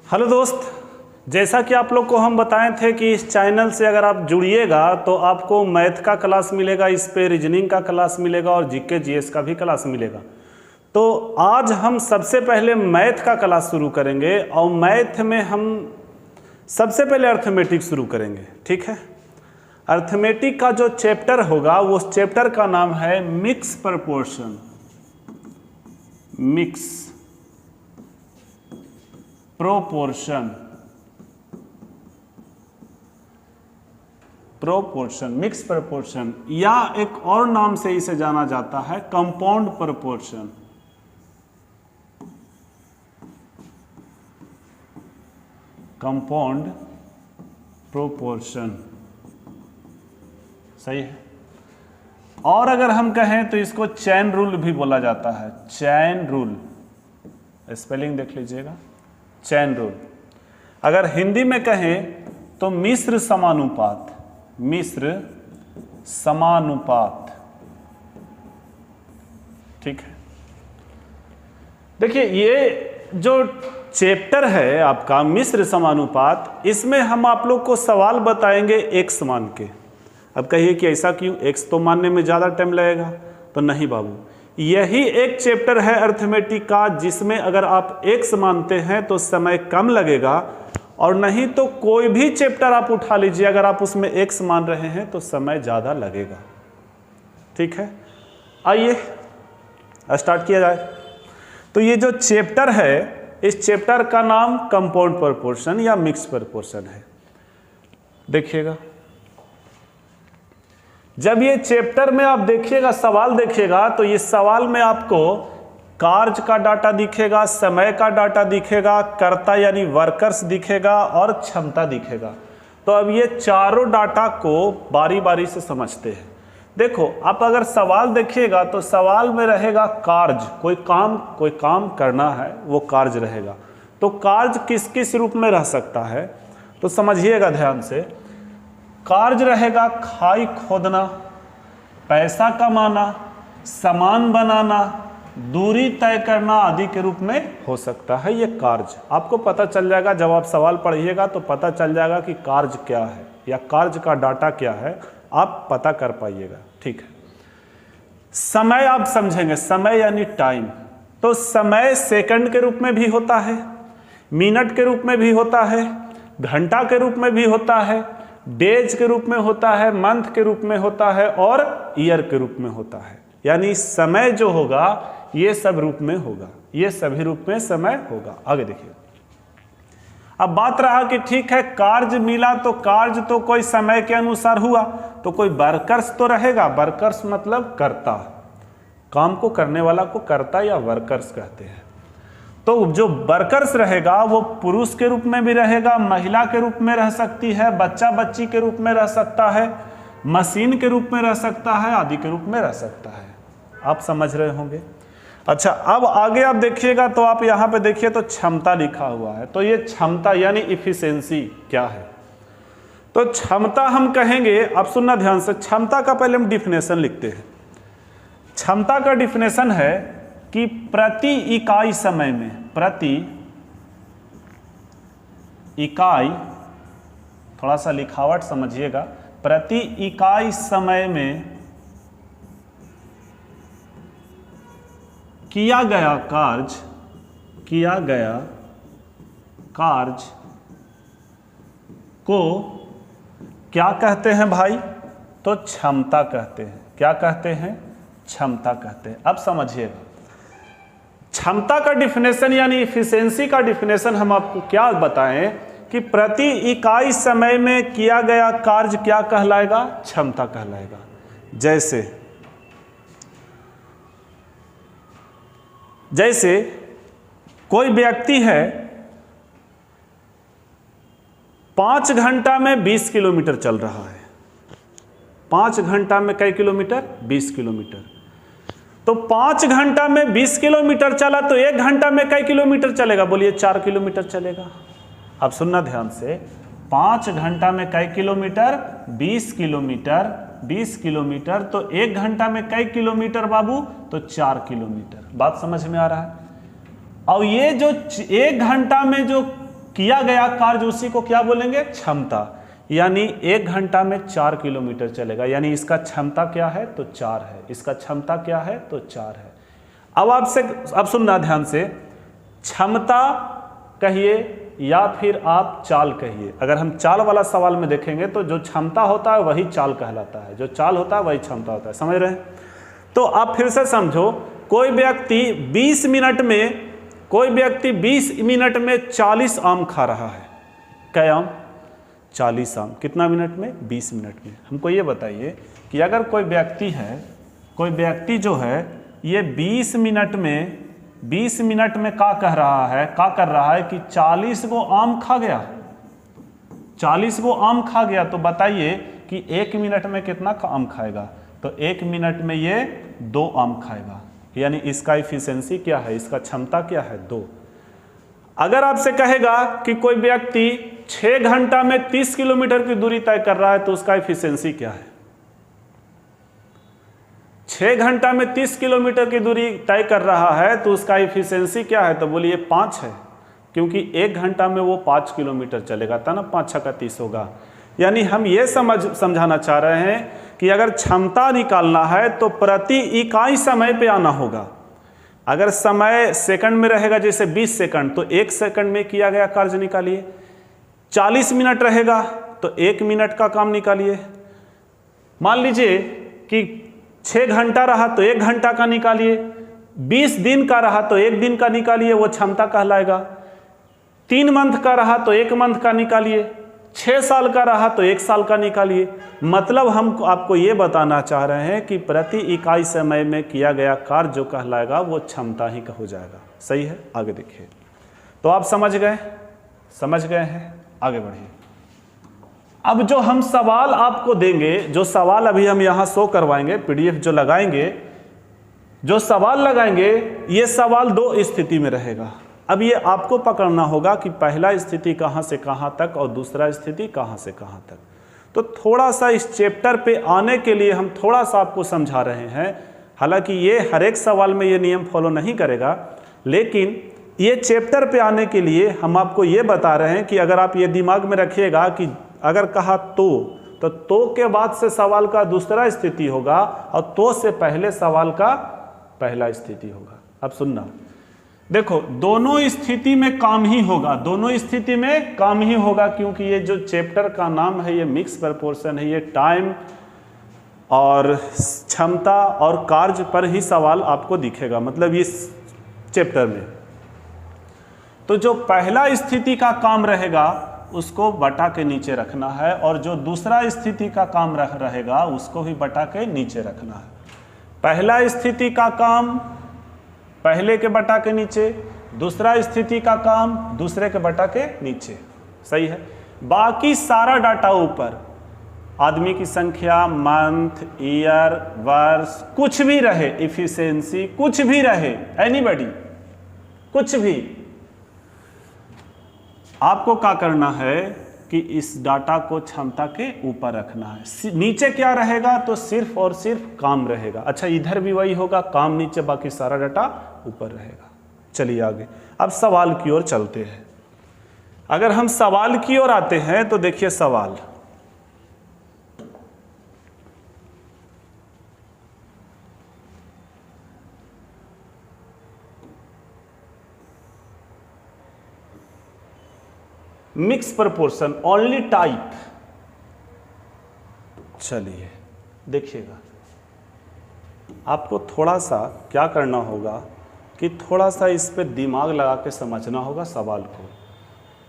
Hello दोस्त, जैसा कि आप लोग को हम बताए थे कि इस चैनल से अगर आप जुड़िएगा तो आपको मैथ का क्लास मिलेगा, इस पे रीजनिंग का क्लास मिलेगा और जीके जीएस का भी क्लास मिलेगा। तो आज हम सबसे पहले मैथ का क्लास शुरू करेंगे और मैथ में हम सबसे पहले अर्थमेटिक शुरू करेंगे। ठीक है, अर्थमेटिक का जो चैप्टर होगा वो उस चैप्टर का नाम है mix proportion. Mix proportion, mix proportion, या एक और नाम से इसे जाना जाता है कंपाउंड प्रपोर्शन। कंपाउंड प्रोपोर्शन सही है। और अगर हम कहें तो इसको चैन रूल भी बोला जाता है। चैन रूल, स्पेलिंग देख लीजिएगा, चैन रूल। अगर हिंदी में कहें तो मिश्र समानुपात। मिश्र समानुपात, ठीक है। देखिए ये जो चैप्टर है आपका मिश्र समानुपात, इसमें हम आप लोग को सवाल बताएंगे एक्स मान के। अब कहिए कि ऐसा क्यों, एक्स तो मानने में ज़्यादा टाइम लगेगा। तो नहीं बाबू, यही एक चैप्टर है अर्थमेटिक का जिसमें अगर आप एक्स मानते हैं तो समय कम लगेगा, और नहीं तो कोई भी चैप्टर आप उठा लीजिए, अगर आप उसमें एक्स मान रहे हैं तो समय ज़्यादा लगेगा। ठीक है, आइए स्टार्ट किया जाए। तो ये जो चैप्टर है, इस चैप्टर का नाम कंपाउंड प्रपोर्शन या मिक्स प्रपोर्शन है। देखिएगा, जब ये चैप्टर में आप देखिएगा, सवाल देखिएगा, तो ये सवाल में आपको कार्य का डाटा दिखेगा, समय का डाटा दिखेगा, कर्ता यानी वर्कर्स दिखेगा और क्षमता दिखेगा। तो अब ये चारों डाटा को बारी बारी से समझते हैं। देखो, आप अगर सवाल देखिएगा तो सवाल में रहेगा कार्य, कोई काम करना है वो कार्य रहेगा। तो कार्य किस किस रूप में रह सकता है तो समझिएगा ध्यान से। कार्य रहेगा खाई खोदना, पैसा कमाना, सामान बनाना, दूरी तय करना आदि के रूप में हो सकता है ये कार्य। आपको पता चल जाएगा, जब आप सवाल पढ़िएगा तो पता चल जाएगा कि कार्य क्या है या कार्य का डाटा क्या है, आप पता कर पाइएगा। ठीक है, समय आप समझेंगे, समय यानी टाइम। तो समय सेकंड के रूप में भी होता है, मिनट के रूप में भी होता है, घंटा के रूप में भी होता है, डेज के रूप में होता है, मंथ के रूप में होता है और ईयर के रूप में होता है। यानी समय जो होगा ये सब रूप में होगा, ये सभी रूप में समय होगा। आगे देखिए, अब बात रहा कि ठीक है, कार्य मिला तो कार्य तो कोई समय के अनुसार हुआ, तो कोई वर्कर्स तो रहेगा। वर्कर्स मतलब कर्ता, काम को करने वाला को कर्ता या वर्कर्स कहते हैं। तो जो वर्कर्स रहेगा वो पुरुष के रूप में भी रहेगा, महिला के रूप में रह सकती है, बच्चा बच्ची के रूप में रह सकता है, मशीन के रूप में रह सकता है, आदि के रूप में रह सकता है। आप समझ रहे होंगे। अच्छा, अब आगे आप देखिएगा तो आप यहाँ पे देखिए तो क्षमता लिखा हुआ है। तो ये क्षमता यानी इफिशिएंसी क्या है, तो क्षमता हम कहेंगे, आप सुनना ध्यान से। क्षमता का पहले हम डिफिनेशन लिखते हैं। क्षमता का डिफिनेशन है कि प्रति इकाई समय में, प्रति इकाई, थोड़ा सा लिखावट समझिएगा, प्रति इकाई समय में किया गया कार्य को क्या कहते हैं भाई, तो क्षमता कहते हैं। क्या कहते हैं, क्षमता कहते हैं। अब समझिएगा, क्षमता का डिफिनेशन यानी इफिशिएंसी का डिफिनेशन हम आपको क्या बताएं कि प्रति इकाई समय में किया गया कार्य क्या कहलाएगा, क्षमता कहलाएगा। जैसे कोई व्यक्ति है 5 घंटा में 20 किलोमीटर चल रहा है। 5 घंटा में कई किलोमीटर, 20 किलोमीटर। तो 5 घंटा में 20 किलोमीटर चला तो 1 घंटा में कई किलोमीटर चलेगा, बोलिए 4 किलोमीटर चलेगा। अब सुनना ध्यान से, 5 घंटा में कई किलोमीटर, 20 किलोमीटर। 20 किलोमीटर तो 1 घंटा में कई किलोमीटर बाबू, तो 4 किलोमीटर। बात समझ में आ रहा है। और ये जो 1 घंटा में जो किया गया कार्य उसी को क्या बोलेंगे, क्षमता। यानी 1 घंटा में 4 किलोमीटर चलेगा, यानी इसका क्षमता क्या है, तो 4 है। इसका क्षमता क्या है, तो 4 है। अब आपसे, अब सुनना ध्यान से, क्षमता कहिए या फिर आप चाल कहिए। अगर हम चाल वाला सवाल में देखेंगे तो जो क्षमता होता है वही चाल कहलाता है, जो चाल होता है वही क्षमता होता है। समझ रहे हैं? तो आप फिर से समझो, कोई व्यक्ति 20 मिनट में 40 आम खा रहा है। क्या आम? 40 आम। कितना मिनट में? 20 मिनट में। हमको ये बताइए कि अगर कोई व्यक्ति है, कोई व्यक्ति जो है ये 20 मिनट में क्या कर रहा है कि 40 गो आम खा गया, 40 गो आम खा गया, तो बताइए कि 1 मिनट में कितना आम खाएगा? तो 1 मिनट में ये 2 आम खाएगा, यानी इसका इफिशिएंसी क्या है, इसका क्षमता क्या है, 2। अगर आपसे कहेगा कि कोई व्यक्ति 6 घंटा में 30 किलोमीटर की दूरी तय कर रहा है तो उसका इफिशिएंसी क्या है? 6 घंटा में 30 किलोमीटर की दूरी तय कर रहा है तो उसका इफिशिएंसी क्या है? तो बोलिए 5 है, क्योंकि 1 घंटा में वो 5 किलोमीटर चलेगा, था ना, 5 छक्का 30 होगा। यानी हम ये समझाना चाह रहे हैं कि अगर क्षमता निकालना है तो प्रति इकाई समय पे आना होगा। अगर समय सेकंड में रहेगा, जैसे 20 सेकंड, तो 1 सेकंड में किया गया कार्य निकालिए। 40 मिनट रहेगा तो 1 मिनट का काम निकालिए। मान लीजिए कि 6 घंटा रहा तो 1 घंटा का निकालिए। 20 दिन का रहा तो 1 दिन का निकालिए, वो क्षमता कहलाएगा। 3 मंथ का रहा तो 1 मंथ का निकालिए। 6 साल का रहा तो 1 साल का निकालिए। मतलब हम आपको ये बताना चाह रहे हैं कि प्रति इकाई समय में किया गया कार्य जो कहलाएगा वो क्षमता ही हो जाएगा। सही है? आगे देखिए। तो आप समझ गए हैं? आगे बढ़िए। अब जो हम सवाल आपको देंगे, जो सवाल अभी हम यहाँ शो करवाएंगे, पीडीएफ जो लगाएंगे, जो सवाल लगाएंगे, ये सवाल 2 स्थिति में रहेगा। अब ये आपको पकड़ना होगा कि पहला स्थिति कहाँ से कहाँ तक और दूसरा स्थिति कहाँ से कहाँ तक। तो थोड़ा सा इस चैप्टर पे आने के लिए हम थोड़ा सा आपको समझा रहे हैं। हालांकि ये हर एक सवाल में ये नियम फॉलो नहीं करेगा, लेकिन ये चैप्टर पे आने के लिए हम आपको ये बता रहे हैं कि अगर आप ये दिमाग में रखिएगा कि अगर कहा तो के बाद से सवाल का दूसरा स्थिति होगा और तो से पहले सवाल का पहला स्थिति होगा। अब सुनना, देखो, दोनों स्थिति में काम ही होगा, दोनों स्थिति में काम ही होगा, क्योंकि ये जो चैप्टर का नाम है ये मिक्स प्रपोर्शन है। ये टाइम और क्षमता और कार्य पर ही सवाल आपको दिखेगा, मतलब इस चैप्टर में। तो जो पहला स्थिति का काम रहेगा उसको बटा के नीचे रखना है, और जो दूसरा स्थिति का काम रहेगा उसको भी बटा के नीचे रखना है। पहला स्थिति का काम पहले के बटा के नीचे, दूसरा स्थिति का काम दूसरे के बटा के नीचे। सही है? बाकी सारा डाटा ऊपर, आदमी की संख्या, मंथ, ईयर, वर्ष, कुछ भी रहे, इफिशिएंसी कुछ भी रहे, एनीबॉडी, कुछ भी, आपको क्या करना है कि इस डाटा को क्षमता के ऊपर रखना है। नीचे क्या रहेगा? तो सिर्फ और सिर्फ काम रहेगा। अच्छा, इधर भी वही होगा, काम नीचे, बाकी सारा डाटा ऊपर रहेगा। चलिए आगे, अब सवाल की ओर चलते हैं। अगर हम सवाल की ओर आते हैं तो देखिए सवाल, मिक्स प्रपोर्शन ओनली टाइप। चलिए देखिएगा, आपको थोड़ा सा क्या करना होगा कि थोड़ा सा इस पे दिमाग लगा के समझना होगा सवाल को।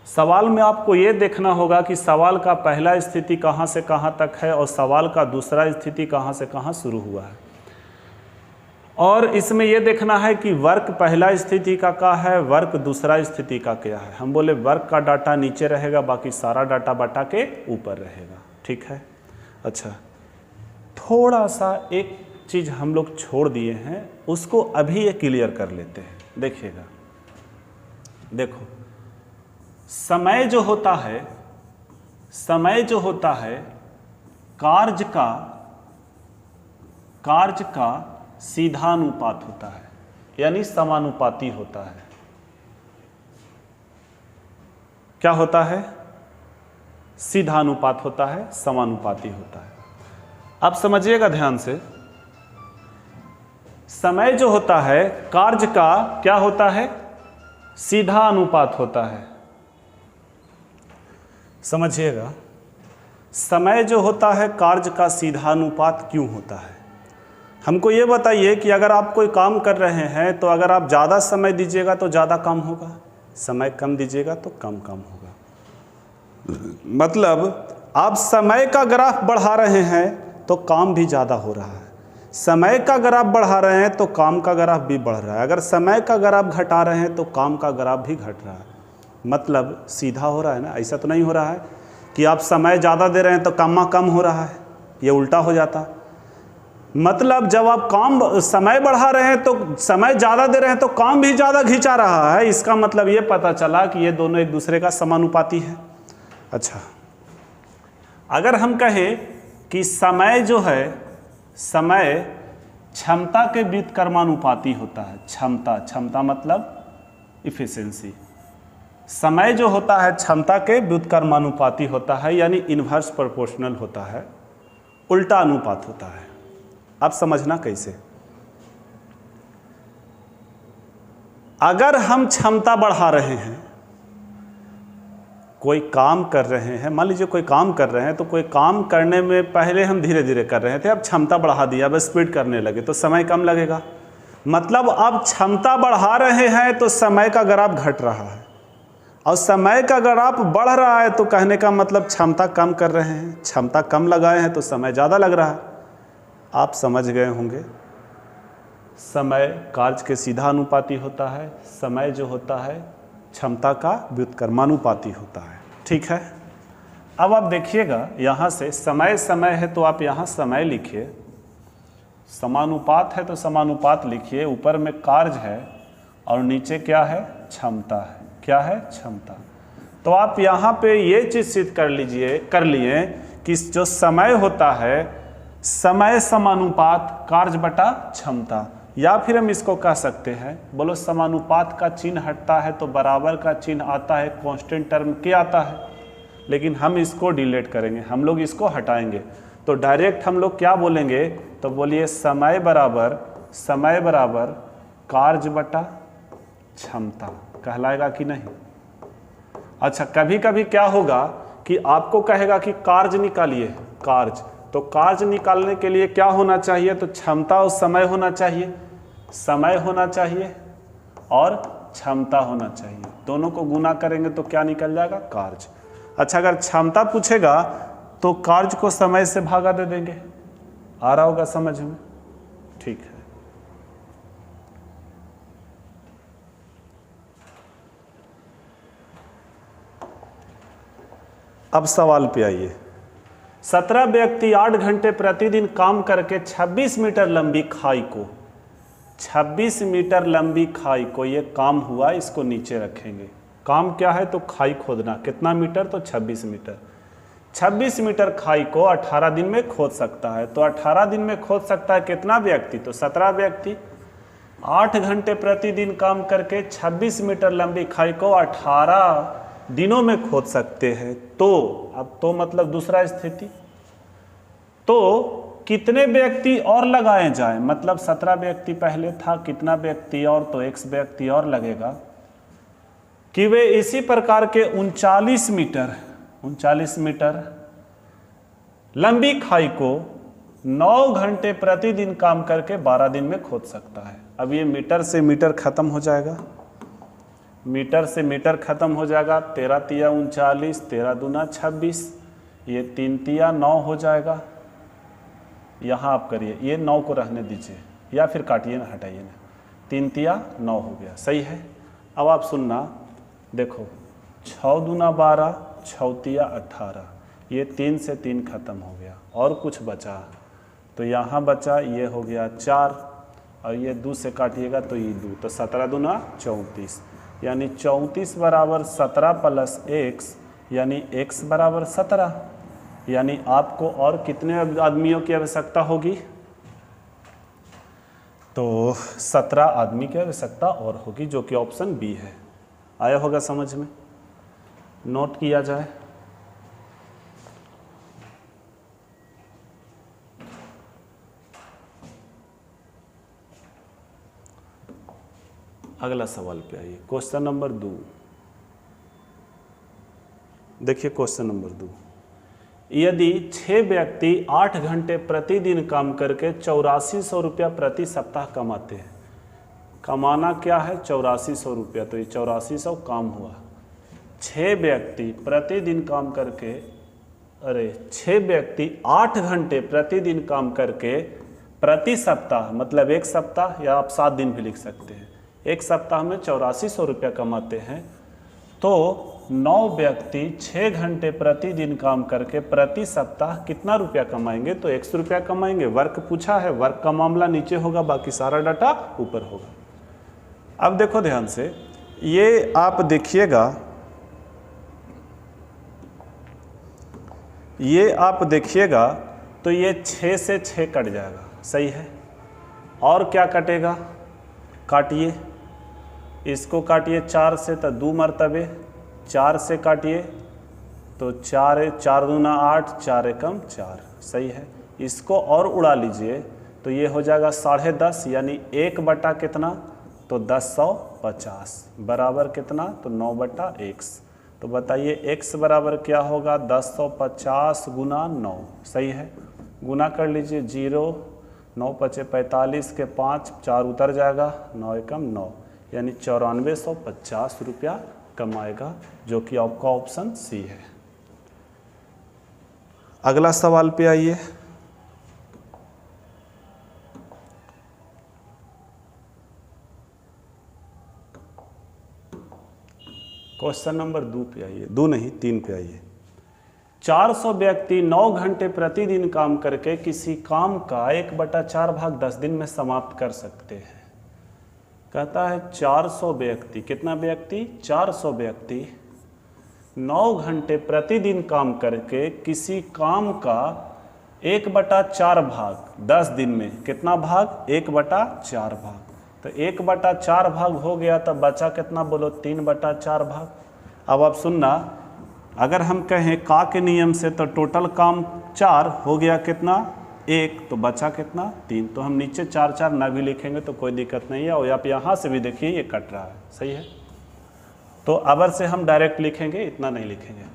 सवाल में आपको ये देखना होगा कि सवाल का पहला स्थिति कहाँ से कहाँ तक है और सवाल का दूसरा स्थिति कहाँ से कहाँ शुरू हुआ है, और इसमें यह देखना है कि वर्क पहला स्थिति का क्या है, वर्क दूसरा स्थिति का क्या है। हम बोले वर्क का डाटा नीचे रहेगा, बाकी सारा डाटा बटा के ऊपर रहेगा। ठीक है? अच्छा, थोड़ा सा एक चीज़ हम लोग छोड़ दिए हैं, उसको अभी ये क्लियर कर लेते हैं। देखिएगा, देखो, समय जो होता है कार्य का सीधानुपात होता है, यानी समानुपाती होता है। क्या होता है? सीधा अनुपात होता है, समानुपाती होता है। अब समझिएगा ध्यान से, समय जो होता है कार्य का क्या होता है? सीधा अनुपात होता है। समझिएगा, समय जो होता है कार्य का सीधा अनुपात क्यों होता है? हमको ये बताइए कि अगर आप कोई काम कर रहे हैं तो अगर आप ज़्यादा समय दीजिएगा तो ज़्यादा काम होगा, समय कम दीजिएगा तो कम काम होगा। मतलब आप समय का ग्राफ बढ़ा रहे हैं तो काम भी ज़्यादा हो रहा है, समय का ग्राफ बढ़ा रहे हैं तो काम का ग्राफ भी बढ़ रहा है, अगर समय का ग्राफ घटा रहे हैं तो काम का ग्राफ भी घट रहा है। मतलब सीधा हो रहा है ना। ऐसा तो नहीं हो रहा है कि आप समय ज़्यादा दे रहे हैं तो काम कम हो रहा है, ये उल्टा हो जाता। मतलब जब आप समय बढ़ा रहे हैं तो समय ज़्यादा दे रहे हैं तो काम भी ज़्यादा खींचा रहा है। इसका मतलब ये पता चला कि ये दोनों एक दूसरे का समानुपाती है। अच्छा, अगर हम कहें कि समय जो है, समय क्षमता के व्युत्क्रमानुपाती होता है। क्षमता मतलब इफिशिएंसी। समय जो होता है क्षमता के व्युत्क्रमानुपाती होता है, यानी इन्वर्स प्रोपोर्शनल होता है, उल्टा अनुपात होता है। अब समझना कैसे? अगर हम क्षमता बढ़ा रहे हैं, कोई काम कर रहे हैं, मान लीजिए कोई काम कर रहे हैं, तो कोई काम करने में पहले हम धीरे धीरे कर रहे थे, अब क्षमता बढ़ा दिया, अब स्पीड करने लगे तो समय कम लगेगा। मतलब अब क्षमता बढ़ा रहे हैं तो समय का ग्राफ घट रहा है, और समय का ग्राफ बढ़ रहा है तो कहने का मतलब क्षमता कम कर रहे हैं, क्षमता कम लगाए हैं तो समय ज़्यादा लग रहा है। आप समझ गए होंगे, समय कार्य के सीधा अनुपाती होता है, समय जो होता है क्षमता का व्युत्क्रमानुपाती होता है। ठीक है, अब आप देखिएगा यहाँ से समय है तो आप यहाँ समय लिखिए, समानुपात है तो समानुपात लिखिए, ऊपर में कार्य है और नीचे क्या है? क्षमता है। क्या है? क्षमता। तो आप यहाँ पे ये चीज़ सिद्ध कर लिए कि जो समय होता है समय समानुपात कार्य बटा क्षमता, या फिर हम इसको कह सकते हैं, बोलो समानुपात का चिन्ह हटता है तो बराबर का चिन्ह आता है, कांस्टेंट टर्म क्या आता है, लेकिन हम इसको डिलीट करेंगे, हम लोग इसको हटाएंगे। तो डायरेक्ट हम लोग क्या बोलेंगे? तो बोलिए समय बराबर कार्य बटा क्षमता कहलाएगा कि नहीं? अच्छा, कभी कभी क्या होगा कि आपको कहेगा कि कार्य निकालिए, कार्य, तो कार्य निकालने के लिए क्या होना चाहिए? तो क्षमता और समय होना चाहिए, समय होना चाहिए और क्षमता होना चाहिए, दोनों को गुना करेंगे तो क्या निकल जाएगा? कार्य। अच्छा, अगर क्षमता पूछेगा तो कार्य को समय से भागा दे देंगे। आ रहा होगा समझ में? ठीक है। अब सवाल पे आइए। 17 व्यक्ति 8 घंटे प्रतिदिन काम करके 26 मीटर लंबी खाई को 26 मीटर लंबी खाई को, ये काम हुआ, इसको नीचे रखेंगे। काम क्या है? तो खाई खोदना। कितना मीटर? तो 26 मीटर। 26 मीटर खाई को 18 दिन में खोद सकता है। तो 18 दिन में खोद सकता है कितना व्यक्ति? तो 17 व्यक्ति। 8 घंटे प्रतिदिन काम करके 26 मीटर लंबी खाई को 18 दिनों में खोद सकते हैं। तो अब तो मतलब दूसरा स्थिति, तो कितने व्यक्ति और लगाए जाएं? मतलब 17 व्यक्ति पहले था, कितना व्यक्ति और? तो x व्यक्ति और लगेगा कि वे इसी प्रकार के 39 मीटर लंबी खाई को 9 घंटे प्रतिदिन काम करके 12 दिन में खोद सकता है। अब ये मीटर से मीटर खत्म हो जाएगा, मीटर से मीटर खत्म हो जाएगा। 13 तिया 39, 13 दूना 26, ये 3 तिया 9 हो जाएगा। यहाँ आप करिए, ये 9 को रहने दीजिए या फिर काटिए ना, हटाइए ना। 3 तिया 9 हो गया, सही है। अब आप सुनना, देखो 6 दूना 12, 6 तिया 18, ये 3 से 3 खत्म हो गया और कुछ बचा, तो यहाँ बचा, ये हो गया 4 और ये 2 से काटिएगा तो ये 2, तो 17 दूना 34, यानी 34 बराबर 17 प्लस x, यानी x बराबर 17। यानी आपको और कितने आदमियों की आवश्यकता होगी? तो 17 आदमी की आवश्यकता और होगी, जो कि ऑप्शन बी है। आया होगा समझ में? नोट किया जाए। अगला सवाल पे आइए, क्वेश्चन नंबर 2। देखिए क्वेश्चन नंबर 2, यदि 6 व्यक्ति 8 घंटे प्रतिदिन काम करके 8400 रुपया प्रति सप्ताह कमाते हैं। कमाना क्या है? 8400 रुपया। तो ये 8400 काम हुआ। 6 व्यक्ति प्रतिदिन काम करके, 6 व्यक्ति 8 घंटे प्रतिदिन काम करके प्रति सप्ताह, मतलब एक सप्ताह, या आप 7 दिन भी लिख सकते हैं, एक सप्ताह में 8400 रुपया कमाते हैं। तो 9 व्यक्ति 6 घंटे प्रतिदिन काम करके प्रति सप्ताह कितना रुपया कमाएंगे? तो 100 रुपया कमाएंगे। वर्क पूछा है, वर्क का मामला नीचे होगा, बाकी सारा डाटा ऊपर होगा। अब देखो ध्यान से, ये आप देखिएगा, तो ये 6 से 6 कट जाएगा, सही है। और क्या कटेगा? काटिए, इसको काटिए 4 से, तो 2 मरतबे 4 से काटिए तो 4 दूना 8, 4 एकम 4, सही है। इसको और उड़ा लीजिए तो ये हो जाएगा 10.5, यानी 1 बटा कितना? तो 1050 बराबर कितना? तो 9/x। तो बताइए x बराबर क्या होगा? 1050 गुना 9, सही है। गुना कर लीजिए, 0 9 पचे 45 के 5, 4 उतर जाएगा, 9 एकम 9, यानी 9450 रुपया कमाएगा, जो कि आपका ऑप्शन सी है। अगला सवाल पे आइए। क्वेश्चन नंबर 2 पे आइए, 2 नहीं 3 पे आइए। 400 व्यक्ति 9 घंटे प्रतिदिन काम करके किसी काम का 1/4 भाग 10 दिन में समाप्त कर सकते हैं। कहता है 400 व्यक्ति, कितना व्यक्ति? 400 व्यक्ति 9 घंटे प्रतिदिन काम करके किसी काम का 1/4 भाग 10 दिन में, कितना भाग? 1/4 भाग। तो 1/4 भाग हो गया, तो बचा कितना? बोलो 3/4 भाग। अब आप सुनना, अगर हम कहें का के नियम से तो टोटल काम 4 हो गया, कितना? 1, तो बचा कितना? 3। तो हम नीचे 4 4 ना भी लिखेंगे तो कोई दिक्कत नहीं है, और आप यहाँ से भी देखिए ये कट रहा है, सही है। तो अबर से हम डायरेक्ट लिखेंगे, इतना नहीं लिखेंगे।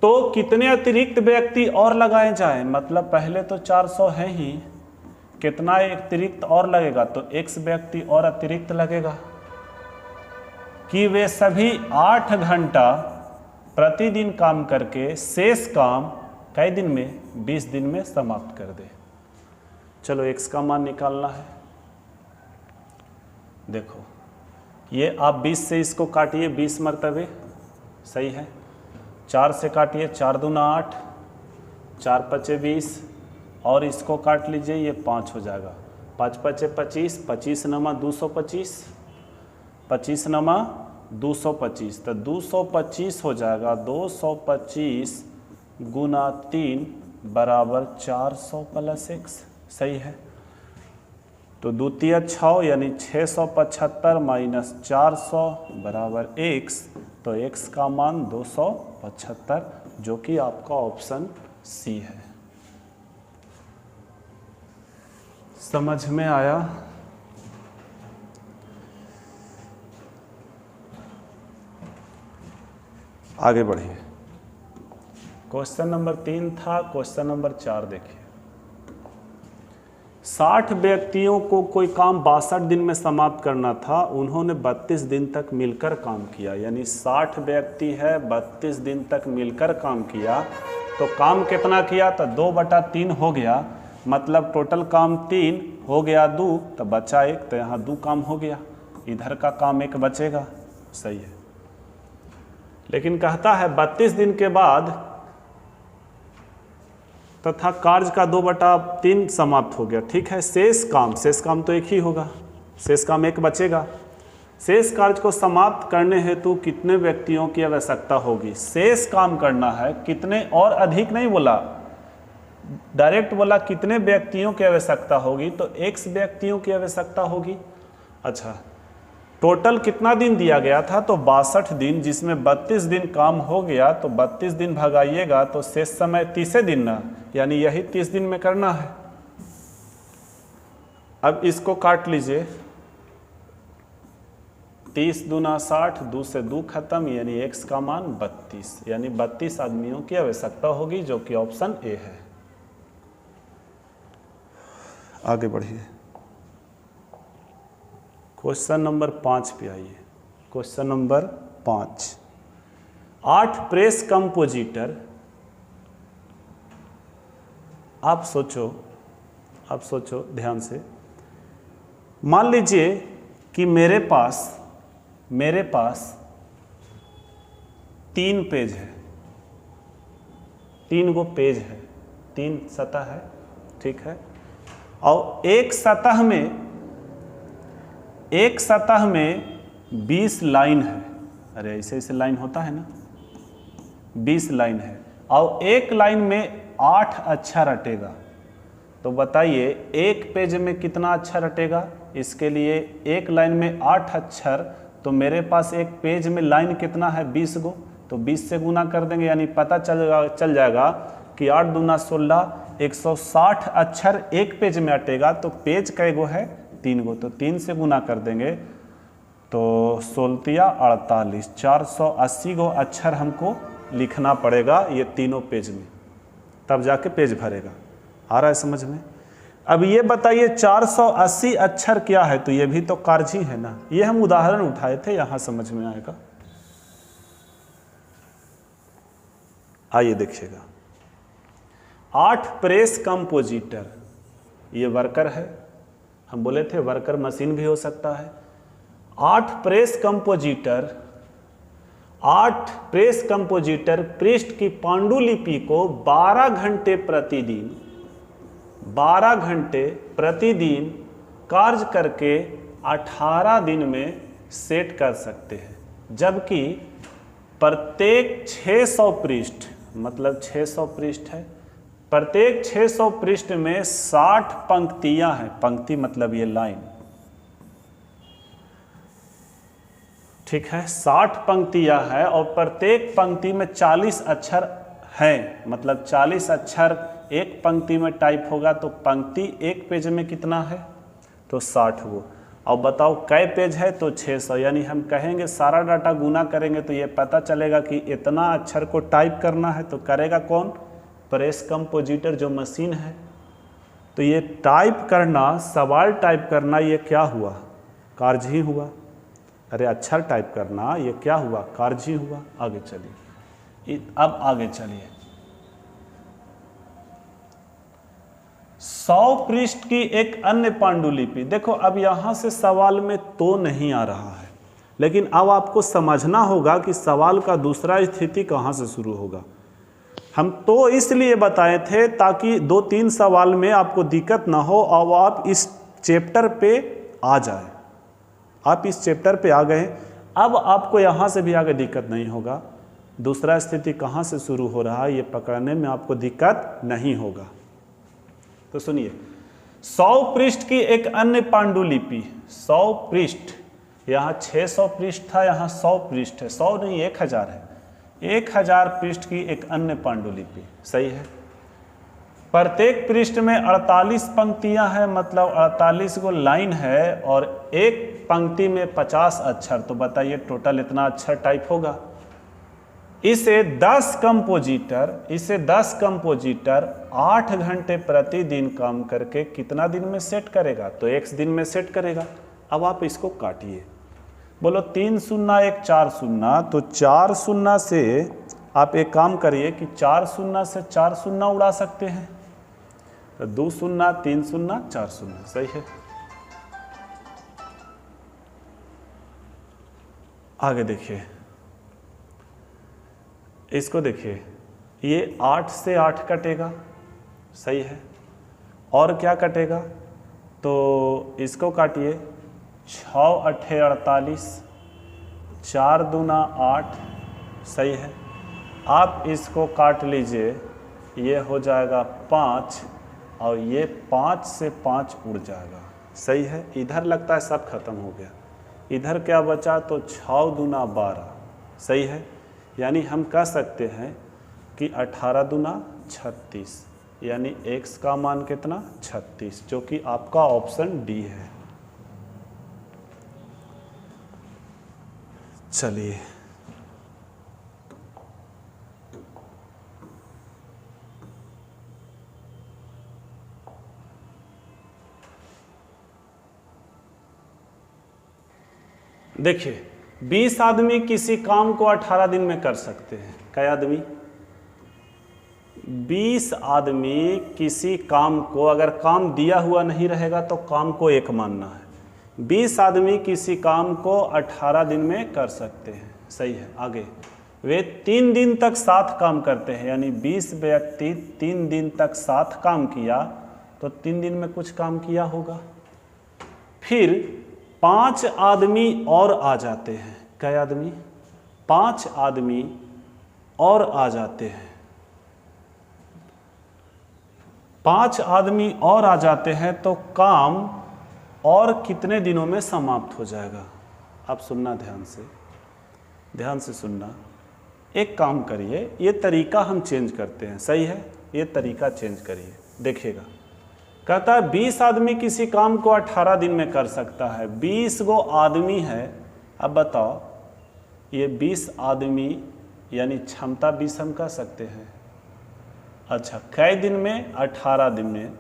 तो कितने अतिरिक्त व्यक्ति और लगाए जाएं? मतलब पहले तो 400 है ही, कितना अतिरिक्त और लगेगा? तो x व्यक्ति और अतिरिक्त लगेगा कि वे सभी 8 घंटा प्रतिदिन काम करके शेष काम कई दिन में? 20 दिन में समाप्त कर दे। चलो x का मान निकालना है। देखो ये आप 20 से इसको काटिए 20 मरतबे, सही है। 4 से काटिए, 4 दूना 8, 4 पचे 20, और इसको काट लीजिए, ये 5 हो जाएगा। 5 पचे 25, 25 नमा 225, 25 नमा 225, तो 225 हो जाएगा। 225 गुना 3 बराबर 400 + x, सही है। तो द्वितीय 6, यानी 675 माइनस 400 बराबर x, तो x का मान 275, जो कि आपका ऑप्शन सी है। समझ में आया? आगे बढ़िए। क्वेश्चन नंबर 3 था, क्वेश्चन नंबर 4 देखिए। 60 व्यक्तियों को कोई काम 62 दिन में समाप्त करना था, उन्होंने 32 दिन तक मिलकर काम किया। यानी 60 व्यक्ति है, 32 दिन तक मिलकर काम किया, तो काम कितना किया? तो 2/3 हो गया, मतलब टोटल काम 3 हो गया 2, तो बचा 1, तो यहाँ 2 काम हो गया, इधर का काम 1 बचेगा, सही है। लेकिन कहता है 32 दिन के बाद तथा कार्य का 2/3 समाप्त हो गया, ठीक है। शेष काम तो 1 ही होगा, शेष काम 1 बचेगा। शेष कार्य को समाप्त करने हेतु कितने व्यक्तियों की आवश्यकता होगी? शेष काम करना है, कितने और अधिक नहीं बोला, डायरेक्ट बोला कितने व्यक्तियों की आवश्यकता होगी, तो x व्यक्तियों की आवश्यकता होगी। अच्छा, टोटल कितना दिन दिया गया था, तो 62 दिन, जिसमें 32 दिन काम हो गया, तो 32 दिन भगाइएगा तो शेष समय 30 दिन ना, यानी यही 30 दिन में करना है। अब इसको काट लीजिए, 30 दूना 60, 2 से 2 खत्म, यानी x का मान 32, यानी 32 आदमियों की आवश्यकता होगी, जो कि ऑप्शन ए है। आगे बढ़िए, क्वेश्चन नंबर 5 पे आइए। Question number 5, 8 press compositor. आप सोचो ध्यान से। मान लीजिए कि मेरे पास 3 पेज है, 3 गो पेज है, 3 सतह है, ठीक है। और एक सतह में 20 लाइन है। अरे ऐसे लाइन होता है ना, 20 लाइन है, और एक लाइन में 8 अक्षर रटेगा। तो बताइए एक पेज में कितना अक्षर रटेगा। इसके लिए एक लाइन में 8 अक्षर, तो मेरे पास एक पेज में लाइन कितना है, 20 गो, तो 20 से गुना कर देंगे, यानी पता चल जाएगा कि 8 दूना 16, 160 अक्षर एक पेज में अटेगा। तो पेज कै गो है, 3 गो, तो 3 से गुना कर देंगे, तो 16 48, 480 गो अक्षर हमको लिखना पड़ेगा ये तीनों पेज में, तब जाके पेज भरेगा। आ रहा है समझ में। अब ये बताइए 480 अक्षर क्या है, तो ये भी तो कार्य है ना। ये हम उदाहरण उठाए थे, यहां समझ में आएगा। आइए देखिएगा, 8 प्रेस कंपोजिटर, ये वर्कर है, हम बोले थे वर्कर मशीन भी हो सकता है। 8 प्रेस कंपोजिटर पृष्ठ की पांडुलिपि को 12 घंटे प्रतिदिन कार्य करके 18 दिन में सेट कर सकते हैं, जबकि प्रत्येक 600 पृष्ठ, मतलब 600 पृष्ठ है, प्रत्येक 600 पृष्ठ में 60 पंक्तियां हैं। पंक्ति मतलब ये लाइन, ठीक है, 60 पंक्तियां हैं, और प्रत्येक पंक्ति में 40 अक्षर हैं, मतलब 40 अक्षर एक पंक्ति में टाइप होगा। तो पंक्ति एक पेज में कितना है, तो 60 गो। अब बताओ कै पेज है, तो 600, यानी हम कहेंगे सारा डाटा गुना करेंगे तो ये पता चलेगा कि इतना अक्षर को टाइप करना है। तो करेगा कौन, प्रेस कंपोजिटर, जो मशीन है। तो ये टाइप करना, सवाल टाइप करना, ये क्या हुआ, कार्य ही हुआ। अरे अक्षर टाइप करना, ये क्या हुआ, कार्य ही हुआ। आगे चलिए, अब आगे चलिए, 100 पृष्ठ की एक अन्य पांडुलिपि। देखो अब यहां से सवाल में तो नहीं आ रहा है, लेकिन अब आपको समझना होगा कि सवाल का दूसरा स्थिति कहां से शुरू होगा। हम तो इसलिए बताए थे ताकि 2-3 सवाल में आपको दिक्कत ना हो, और आप इस चैप्टर पे आ जाए। आप इस चैप्टर पे आ गए, अब आपको यहाँ से भी आगे दिक्कत नहीं होगा। दूसरा स्थिति कहाँ से शुरू हो रहा है ये पकड़ने में आपको दिक्कत नहीं होगा। तो सुनिए, 100 पृष्ठ की एक अन्य पांडुलिपि, 100 पृष्ठ, यहाँ 600 पृष्ठ था, यहाँ 100 पृष्ठ है, 100 नहीं 1000 है, 1000 पृष्ठ की एक अन्य पांडुलिपि, सही है। प्रत्येक पृष्ठ में 48 पंक्तियां हैं, मतलब 48 गो लाइन है, और एक पंक्ति में 50 अक्षर। तो बताइए टोटल इतना अक्षर टाइप होगा। इसे 10 कंपोजिटर 8 घंटे प्रतिदिन काम करके कितना दिन में सेट करेगा, तो 1 दिन में सेट करेगा। अब आप इसको काटिए, बोलो 3 शून्य 1 4 शून्य, तो 4 शून्य से आप एक काम करिए कि 4 शून्य से 4 शून्य उड़ा सकते हैं, तो 2 शून्य 3 शून्य 4 शून्य, सही है। आगे देखिए, इसको देखिए, ये 8 से 8 कटेगा, सही है। और क्या कटेगा, तो इसको काटिए, 6 8 48, 4 दूना 8, सही है। आप इसको काट लीजिए, ये हो जाएगा 5, और ये 5 से 5 उड़ जाएगा, सही है। इधर लगता है सब खत्म हो गया, इधर क्या बचा, तो 6 दूना 12, सही है। यानी हम कह सकते हैं कि 18 दूना 36, यानी x का मान कितना 36, जो कि आपका ऑप्शन डी है। चलिए देखिए, 20 आदमी किसी काम को 18 दिन में कर सकते हैं। कई आदमी? 20 आदमी किसी काम को, अगर काम दिया हुआ नहीं रहेगा तो काम को एक मानना है। 20 आदमी किसी काम को 18 दिन में कर सकते हैं, सही है। आगे, वे 3 दिन तक साथ काम करते हैं, यानी 20 व्यक्ति 3 दिन तक साथ काम किया तो 3 दिन में कुछ काम किया होगा। फिर 5 आदमी और आ जाते हैं। कई आदमी? 5 आदमी और आ जाते हैं। 5 आदमी और आ जाते हैं तो काम और कितने दिनों में समाप्त हो जाएगा? आप सुनना ध्यान से सुनना। एक काम करिए, ये तरीका हम चेंज करते हैं, सही है। ये तरीका चेंज करिए, देखिएगा। कहता है 20 आदमी किसी काम को 18 दिन में कर सकता है। 20 गो आदमी है। अब बताओ, ये 20 आदमी यानी क्षमता 20 हम कह सकते हैं। अच्छा, कई दिन में? 18 दिन में।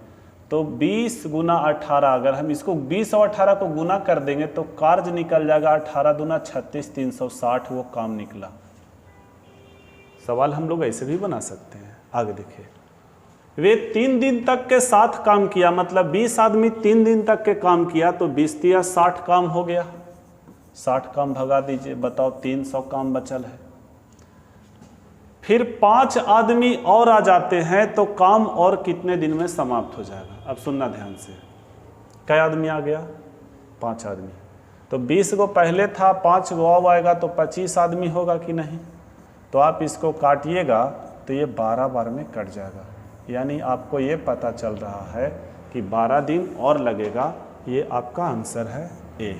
तो 20 गुना 18, अगर हम इसको 20 और 18 को गुना कर देंगे तो कार्य निकल जाएगा 18 दूना 36, 360 वो काम निकला। सवाल हम लोग ऐसे भी बना सकते हैं। आगे देखिए, वे 3 दिन तक के साथ काम किया, मतलब 20 आदमी 3 दिन तक के काम किया तो 20 या 60 काम हो गया। 60 काम भगा दीजिए, बताओ 300 काम बचल है। फिर 5 आदमी और आ जाते हैं तो काम और कितने दिन में समाप्त हो जाएगा? अब सुनना ध्यान से। कई आदमी आ गया? 5 आदमी। तो 20 गो पहले था, 5 गो अब आएगा तो 25 आदमी होगा कि नहीं? तो आप इसको काटिएगा तो ये 12 बार में कट जाएगा। यानी आपको ये पता चल रहा है कि 12 दिन और लगेगा। ये आपका आंसर है ए।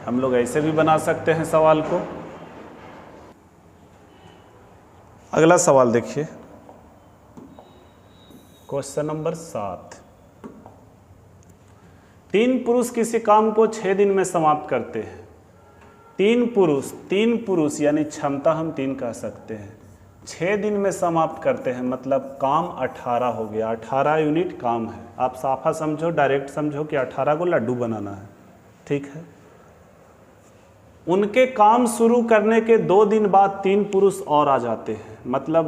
हम लोग ऐसे भी बना सकते हैं सवाल को। अगला सवाल देखिए, क्वेश्चन नंबर 7। 3 पुरुष किसी काम को 6 दिन में समाप्त करते हैं। 3 पुरुष यानी क्षमता हम 3 कह सकते हैं, 6 दिन में समाप्त करते हैं, मतलब काम 18 हो गया। 18 यूनिट काम है। आप साफा समझो, डायरेक्ट समझो कि 18 को लड्डू बनाना है, ठीक है। उनके काम शुरू करने के 2 दिन बाद 3 पुरुष और आ जाते हैं, मतलब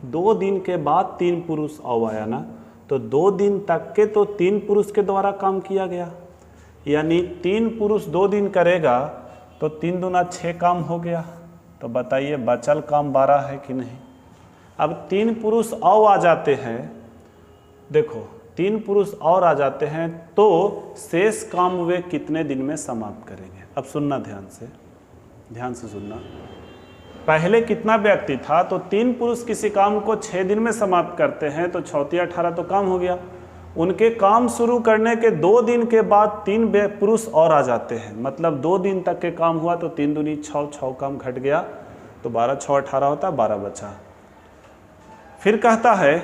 2 दिन के बाद 3 पुरुष और आया ना, तो 2 दिन तक के तो 3 पुरुष के द्वारा काम किया गया। यानी 3 पुरुष 2 दिन करेगा तो 3 दूना 6 काम हो गया। तो बताइए बचल काम 12 है कि नहीं? अब 3 पुरुष और आ जाते हैं, देखो 3 पुरुष और आ जाते हैं तो शेष काम वे कितने दिन में समाप्त करेंगे? अब सुनना ध्यान से सुनना। पहले कितना व्यक्ति था? तो 3 पुरुष किसी काम को 6 दिन में समाप्त करते हैं तो 6 18 तो काम हो गया। उनके काम शुरू करने के 2 दिन के बाद 3 पुरुष और आ जाते हैं, मतलब 2 दिन तक के काम हुआ तो 3 दूनी 6 काम घट गया तो 12 6 18 होता, 12 बचा। फिर कहता है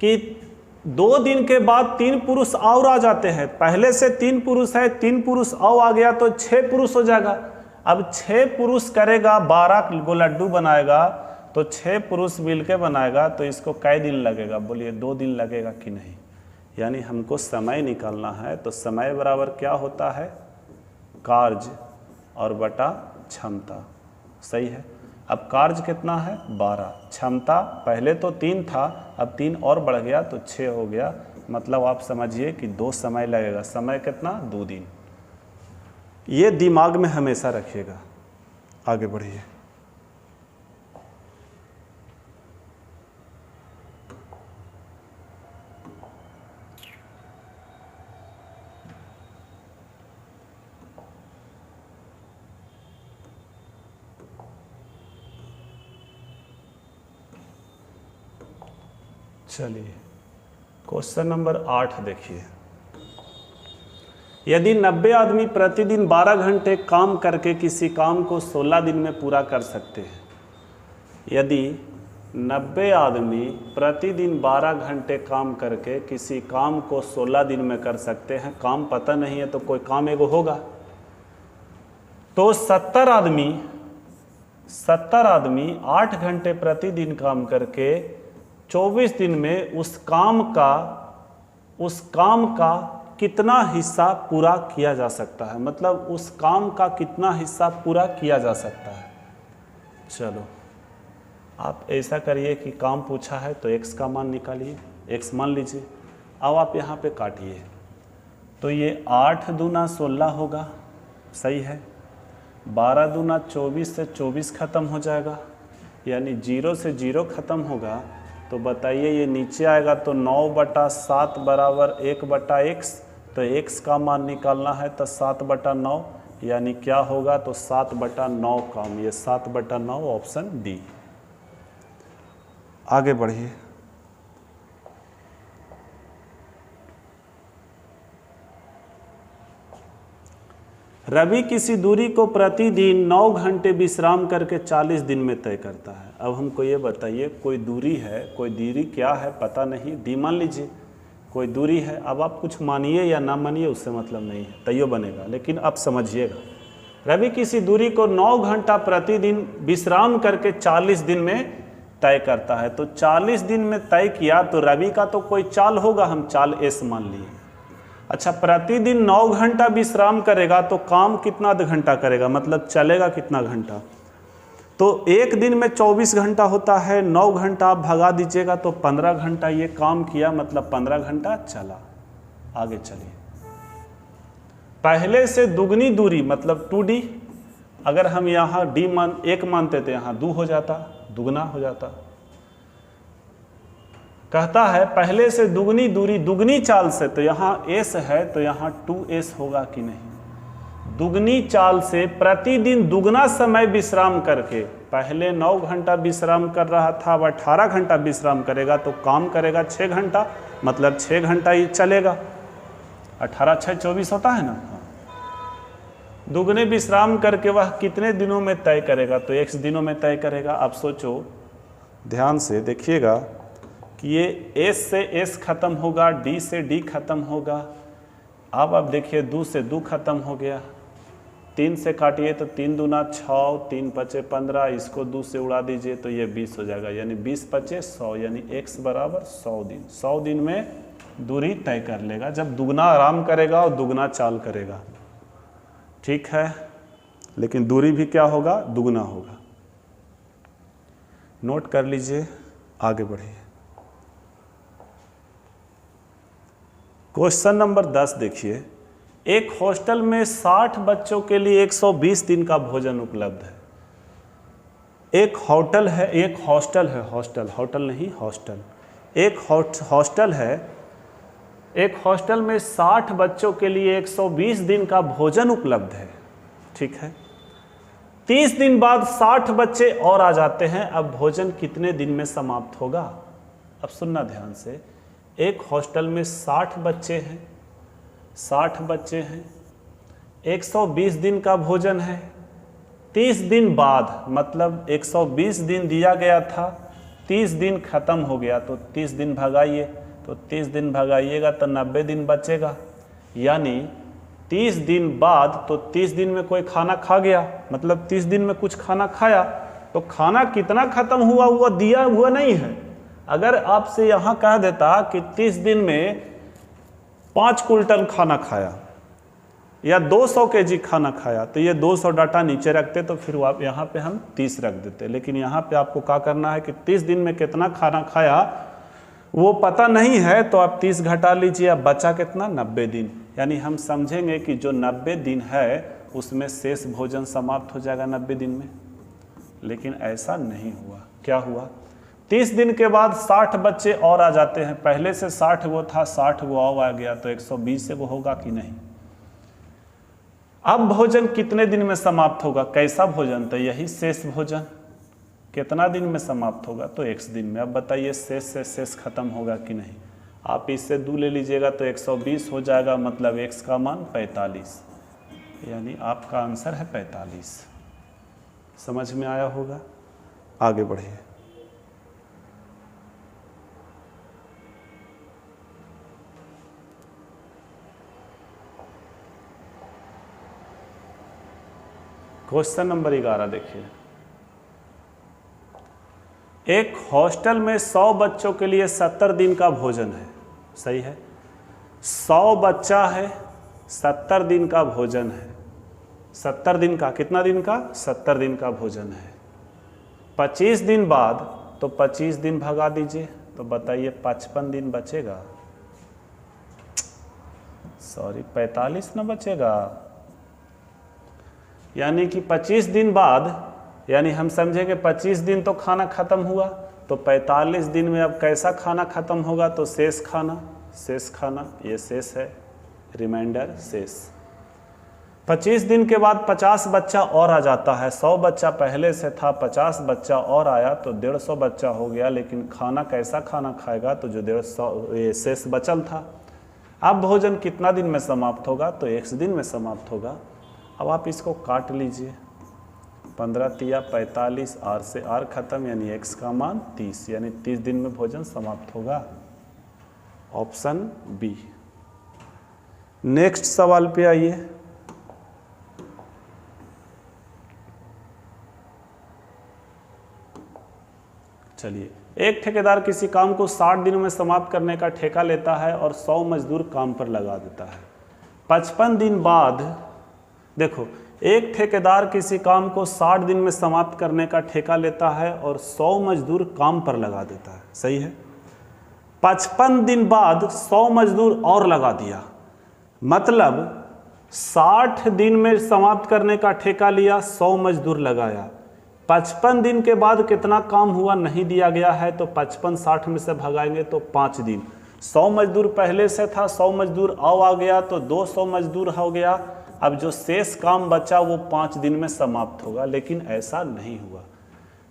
कि 2 दिन के बाद 3 पुरुष और आ जाते हैं। पहले से 3 पुरुष है, 3 पुरुष और आ गया तो 6 पुरुष हो जाएगा। अब 6 पुरुष करेगा, 12 गो लड्डू बनाएगा तो 6 पुरुष मिल के बनाएगा तो इसको कई दिन लगेगा? बोलिए 2 दिन लगेगा कि नहीं? यानी हमको समय निकालना है तो समय बराबर क्या होता है? कार्य और बटा क्षमता, सही है। अब कार्य कितना है? 12। क्षमता पहले तो 3 था, अब 3 और बढ़ गया तो 6 हो गया, मतलब आप समझिए कि 2 समय लगेगा। समय कितना? 2 दिन। ये दिमाग में हमेशा रखिएगा। आगे बढ़िए। चलिए क्वेश्चन नंबर 8 देखिए। यदि 90 आदमी प्रतिदिन 12 घंटे काम करके किसी काम को 16 दिन में पूरा कर सकते हैं, यदि 90 आदमी प्रतिदिन 12 घंटे काम करके किसी काम को 16 दिन में कर सकते हैं, काम पता नहीं है तो कोई काम एगो होगा, तो 70 आदमी 8 घंटे प्रतिदिन काम करके 24 दिन में उस काम का कितना हिस्सा पूरा किया जा सकता है, मतलब उस काम का कितना हिस्सा पूरा किया जा सकता है। चलो आप ऐसा करिए कि काम पूछा है तो x का मान निकालिए, x मान लीजिए। अब आप यहाँ पे काटिए तो ये 8 दूना 16 होगा, सही है। 12 दूना 24 से 24 ख़त्म हो जाएगा, यानी 0 से 0 ख़त्म होगा। तो बताइए ये नीचे आएगा तो 9/7 बराबर 1/x, तो x का मान निकालना है तो 7/9, यानी क्या होगा तो 7/9 काम, ये 7/9 ऑप्शन डी। आगे बढ़िए। रवि किसी दूरी को प्रतिदिन 9 घंटे विश्राम करके 40 दिन में तय करता है। अब हमको ये बताइए कोई दूरी है, कोई दूरी क्या है पता नहीं, डी मान लीजिए कोई दूरी है। अब आप कुछ मानिए या ना मानिए उससे मतलब नहीं है, तैयो बनेगा, लेकिन अब समझिएगा। रवि किसी दूरी को 9 घंटा प्रतिदिन विश्राम करके 40 दिन में तय करता है। तो 40 दिन में तय किया तो रवि का तो कोई चाल होगा, हम चाल एस मान लिए। अच्छा, प्रतिदिन 9 घंटा विश्राम करेगा तो काम कितना घंटा करेगा, मतलब चलेगा कितना घंटा। तो एक दिन में 24 घंटा होता है, 9 घंटा आप भगा दीजिएगा तो 15 घंटा ये काम किया, मतलब 15 घंटा चला। आगे चलिए। पहले से दुगनी दूरी मतलब 2D, अगर हम यहाँ D 1 मानते थे, यहाँ 2 हो जाता, दुगना हो जाता। कहता है पहले से दुगनी दूरी दुगनी चाल से, तो यहाँ S है तो यहाँ 2S होगा कि नहीं। दुगनी चाल से प्रतिदिन दुगना समय विश्राम करके, पहले 9 घंटा विश्राम कर रहा था, अब 18 घंटा विश्राम करेगा तो काम करेगा 6 घंटा, मतलब 6 घंटा ही चलेगा। 18 6 24 होता है ना। दुगने विश्राम करके वह कितने दिनों में तय करेगा, तो x दिनों में तय करेगा। अब सोचो ध्यान से देखिएगा कि ये S से S खत्म होगा, D से D खत्म होगा। अब देखिए 2 से 2 खत्म हो गया, 3 से काटिए तो 3 दूना 6, 3 पचे 15, इसको 2 से उड़ा दीजिए तो ये 20 हो जाएगा, यानी 20 पचे 100, यानी x बराबर 100 दिन। 100 दिन में दूरी तय कर लेगा, जब दुगना आराम करेगा और दुगना चाल करेगा। ठीक है, लेकिन दूरी भी क्या होगा, दुगना होगा। नोट कर लीजिए, आगे बढ़िए। क्वेश्चन नंबर 10 देखिए। एक हॉस्टल में 60 बच्चों के लिए 120 दिन का भोजन उपलब्ध है। एक हॉस्टल है। एक हॉस्टल में 60 बच्चों के लिए 120 दिन का भोजन उपलब्ध है। ठीक है, 30 दिन बाद 60 बच्चे और आ जाते हैं, अब भोजन कितने दिन में समाप्त होगा। अब सुनना ध्यान से, एक हॉस्टल में 60 बच्चे हैं, 120 दिन का भोजन है। 30 दिन बाद, मतलब 120 दिन दिया गया था, 30 दिन खत्म हो गया तो 30 दिन भगाइए, तो 30 दिन भगाइएगा तो 90 दिन बचेगा, यानी 30 दिन बाद, तो 30 दिन में कोई खाना खा गया, मतलब 30 दिन में कुछ खाना खाया, तो खाना कितना खत्म हुआ वो दिया हुआ नहीं है। अगर आपसे यहाँ कह देता कि 30 दिन में 5 क्विंटल खाना खाया या 200 kg खाना खाया, तो ये 200 डाटा नीचे रखते, तो फिर आप यहाँ पे हम 30 रख देते। लेकिन यहाँ पे आपको क्या करना है कि 30 दिन में कितना खाना खाया वो पता नहीं है, तो आप 30 घटा लीजिए, अब बचा कितना, 90 दिन। यानी हम समझेंगे कि जो 90 दिन है उसमें शेष भोजन समाप्त हो जाएगा 90 दिन में। लेकिन ऐसा नहीं हुआ। क्या हुआ, 30 दिन के बाद 60 बच्चे और आ जाते हैं। पहले से 60 वो था, 60 वो और आ गया, तो 120 से वो होगा कि नहीं। अब भोजन कितने दिन में समाप्त होगा, कैसा भोजन, तो यही शेष भोजन। कितना दिन में समाप्त होगा, तो x दिन में। अब बताइए शेष से शेष खत्म होगा कि नहीं। आप इससे 2 ले लीजिएगा तो 120 हो जाएगा, मतलब x का मान 45, यानी आपका आंसर है 45। समझ में आया होगा। आगे बढ़िए। क्वेश्चन नंबर 11 देखिए। एक हॉस्टल में 100 बच्चों के लिए 70 दिन का भोजन है। सही है, 100 बच्चा है, 70 दिन का भोजन है। 70 दिन का, कितना दिन का? 70 दिन का भोजन है। 25 दिन बाद, तो 25 दिन भगा दीजिए, तो बताइए 55 दिन बचेगा। सॉरी 45 ना बचेगा, यानी कि 25 दिन बाद, यानी हम समझे कि 25 दिन तो खाना खत्म हुआ, तो 45 दिन में अब कैसा खाना खत्म होगा? तो शेष खाना, शेष खाना, ये शेष है, रिमाइंडर शेष। 25 दिन के बाद 50 बच्चा और आ जाता है। 100 बच्चा पहले से था, 50 बच्चा और आया तो 150 बच्चा हो गया। लेकिन खाना कैसा खाना खाएगा? तो जो 150 ये शेष बचल था। अब भोजन कितना दिन में समाप्त होगा? तो 1 दिन में समाप्त होगा। अब आप इसको काट लीजिए, 15 तिया 45, आर से आर खत्म, यानी x का मान 30, यानी 30 दिन में भोजन समाप्त होगा। Option B. नेक्स्ट सवाल पे आइए। चलिए, एक ठेकेदार किसी काम को 60 दिनों में समाप्त करने का ठेका लेता है और 100 मजदूर काम पर लगा देता है। 55 दिन बाद, देखो, एक ठेकेदार किसी काम को 60 दिन में समाप्त करने का ठेका लेता है और 100 मजदूर काम पर लगा देता है। सही है। 55 दिन बाद 100 मजदूर और लगा दिया, मतलब 60 दिन में समाप्त करने का ठेका लिया, 100 मजदूर लगाया। 55 दिन के बाद कितना काम हुआ नहीं दिया गया है, तो 55 60 में से भगाएंगे तो 5 दिन। 100 मजदूर पहले से था, 100 मजदूर और आ गया तो 200 मजदूर हो गया। अब जो शेष काम बचा वो 5 दिन में समाप्त होगा, लेकिन ऐसा नहीं हुआ।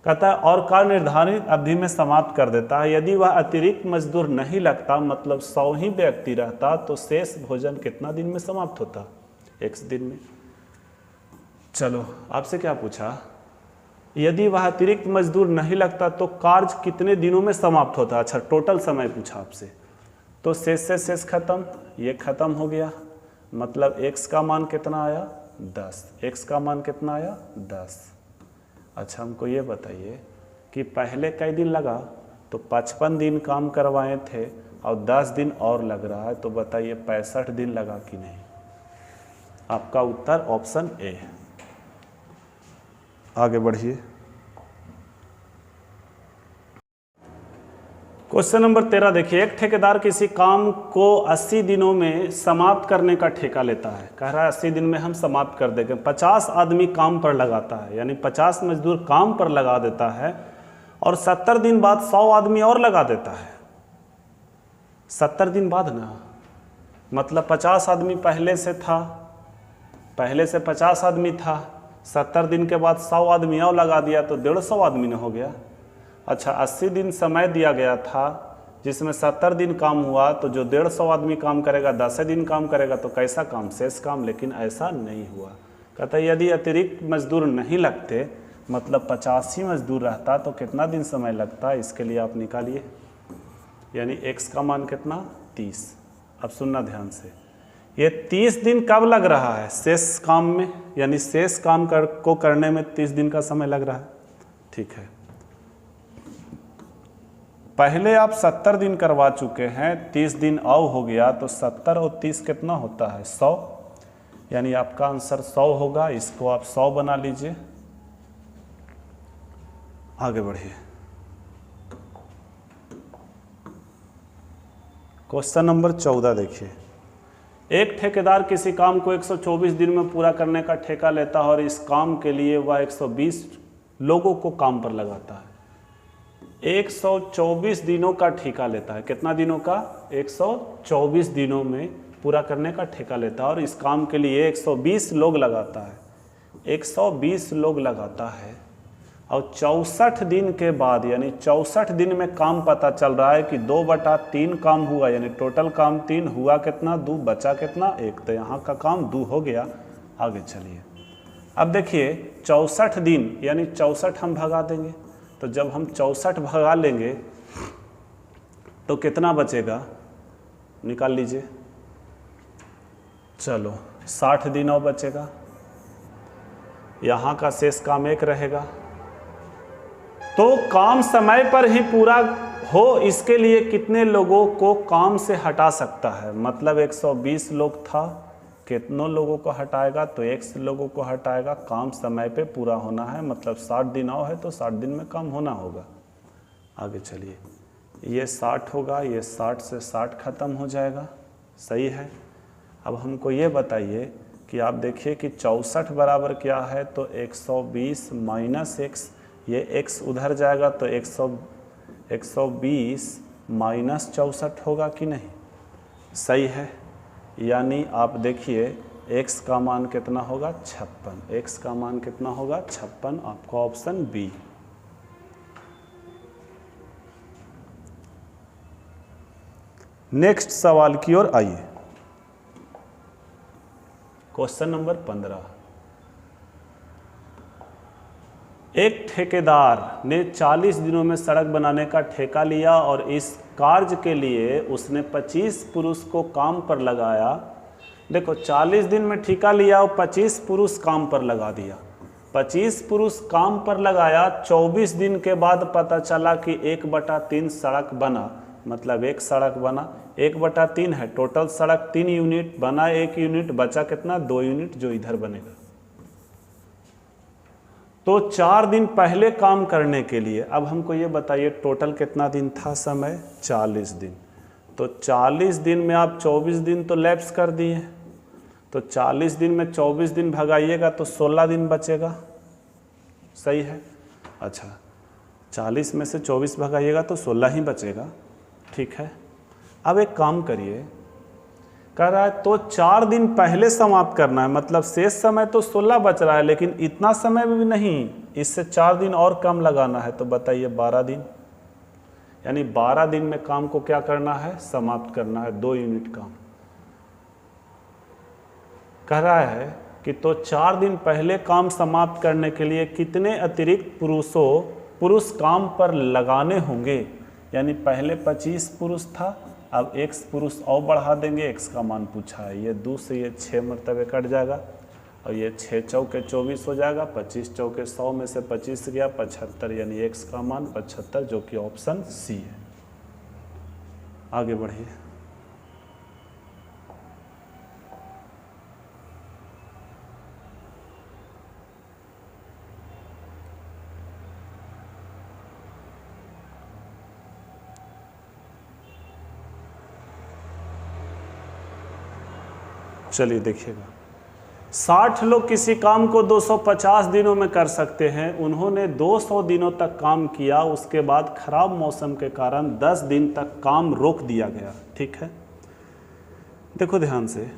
कहता है और कार्य निर्धारित अवधि में समाप्त कर देता है। यदि वह अतिरिक्त मजदूर नहीं लगता, मतलब 100 ही व्यक्ति रहता, तो शेष भोजन कितना दिन में समाप्त होता? 1 दिन में। चलो, आपसे क्या पूछा? यदि वह अतिरिक्त मजदूर नहीं लगता तो कार्य कितने दिनों में समाप्त होता? अच्छा, टोटल समय पूछा आपसे। तो शेष से शेष खत्म, ये खत्म हो गया, मतलब x का मान कितना आया? 10। x का मान कितना आया? 10। अच्छा, हमको ये बताइए कि पहले कई दिन लगा? तो 55 दिन काम करवाए थे और 10 दिन और लग रहा है, तो बताइए 65 दिन लगा कि नहीं? आपका उत्तर ऑप्शन ए है। आगे बढ़िए। क्वेश्चन नंबर 13 देखिए। एक ठेकेदार किसी काम को 80 दिनों में समाप्त करने का ठेका लेता है। कह रहा है 80 दिन में हम समाप्त कर देंगे। 50 आदमी काम पर लगाता है, यानी 50 मजदूर काम पर लगा देता है और 70 दिन बाद 100 आदमी और लगा देता है। 70 दिन बाद ना, मतलब 50 आदमी पहले से था, पहले से 50 आदमी था, 70 दिन के बाद 100 आदमी और लगा दिया तो 150 आदमी ने हो गया। अच्छा, 80 दिन समय दिया गया था जिसमें 70 दिन काम हुआ, तो जो 150 आदमी काम करेगा 10 दिन काम करेगा, तो कैसा काम? शेष काम। लेकिन ऐसा नहीं हुआ। कहता है यदि अतिरिक्त मजदूर नहीं लगते, मतलब 50 ही मजदूर रहता, तो कितना दिन समय लगता? इसके लिए आप निकालिए, यानी x का मान कितना? 30। अब सुनना ध्यान से, ये 30 दिन कब लग रहा है? शेष काम में, यानी शेष काम को करने में 30 दिन का समय लग रहा है। ठीक है, पहले आप 70 दिन करवा चुके हैं, 30 दिन और हो गया, तो 70 और 30 कितना होता है? 100, यानी आपका आंसर 100 होगा। इसको आप 100 बना लीजिए। आगे बढ़िए। क्वेश्चन नंबर 14 देखिए। एक ठेकेदार किसी काम को 124 दिन में पूरा करने का ठेका लेता है और इस काम के लिए वह 120 लोगों को काम पर लगाता है। 124 दिनों का ठेका लेता है। कितना दिनों का? 124 दिनों में पूरा करने का ठेका लेता है और इस काम के लिए 120 लोग लगाता है। 120 लोग लगाता है और 64 दिन के बाद यानी 64 दिन में काम पता चल रहा है कि 2/3 काम हुआ, यानी टोटल काम 3 हुआ कितना 2, बचा कितना 1, तो यहाँ का काम 2 हो गया। आगे चलिए, अब देखिए 64 दिन यानी 64 हम भगा देंगे, तो जब हम 64 भगा लेंगे तो कितना बचेगा, निकाल लीजिए। चलो 60 दिन और बचेगा, यहाँ का शेष काम 1 रहेगा। तो काम समय पर ही पूरा हो इसके लिए कितने लोगों को काम से हटा सकता है, मतलब 120 लोग था, कितनों लोगों को हटाएगा, तो 1 लोगों को हटाएगा। काम समय पे पूरा होना है, मतलब 60 दिन और है तो 60 दिन में काम होना होगा। आगे चलिए, ये 60 होगा, ये 60 से 60 खत्म हो जाएगा, सही है। अब हमको ये बताइए कि आप देखिए कि 64 बराबर क्या है, तो 120 माइनस x, ये x उधर जाएगा तो 120 माइनस 64 होगा कि नहीं, सही है। यानी आप देखिए x का मान कितना होगा 56, x का मान कितना होगा 56, आपका ऑप्शन बी। नेक्स्ट सवाल की ओर आइए, क्वेश्चन नंबर 15। एक ठेकेदार ने 40 दिनों में सड़क बनाने का ठेका लिया और इस कार्य के लिए उसने 25 पुरुष को काम पर लगाया। देखो 40 दिन में ठेका लिया और 25 पुरुष काम पर लगा दिया। 25 पुरुष काम पर लगाया, 24 दिन के बाद पता चला कि 1/3 सड़क बना, मतलब 1 सड़क बना, 1/3 है टोटल सड़क, 3 यूनिट बना, 1 यूनिट बचा कितना 2 यूनिट जो इधर बनेगा। तो 4 दिन पहले काम करने के लिए अब हमको ये बताइए टोटल कितना दिन था समय, 40 दिन। तो 40 दिन में आप 24 दिन तो लैप्स कर दिए, तो 40 दिन में 24 दिन भगाइएगा तो 16 दिन बचेगा, सही है। अच्छा 40 में से 24 भगाइएगा तो 16 ही बचेगा, ठीक है। अब एक काम करिए, कह रहा है तो 4 दिन पहले समाप्त करना है, मतलब शेष समय तो 16 बच रहा है, लेकिन इतना समय भी नहीं, इससे 4 दिन और कम लगाना है। तो बताइए 12 दिन, यानी 12 दिन में काम को क्या करना है, समाप्त करना है, 2 यूनिट काम। कह रहा है कि तो 4 दिन पहले काम समाप्त करने के लिए कितने अतिरिक्त पुरुष काम पर लगाने होंगे, यानी पहले 25 पुरुष था, अब 1 पुरुष और बढ़ा देंगे, x का मान पूछा है, ये 2 से ये 6 मरतबे कट जाएगा और ये 6 चौके 24 हो जाएगा, 25 चौके 100 में से 25 गया 75, यानी x का मान 75, जो कि ऑप्शन सी है। आगे बढ़िए, चलिए देखिएगा, 60 लोग किसी काम को 250 दिनों में कर सकते हैं। उन्होंने 200 दिनों तक काम किया, उसके बाद खराब मौसम के कारण 10 दिन तक काम रोक दिया गया, ठीक है। देखो ध्यान से,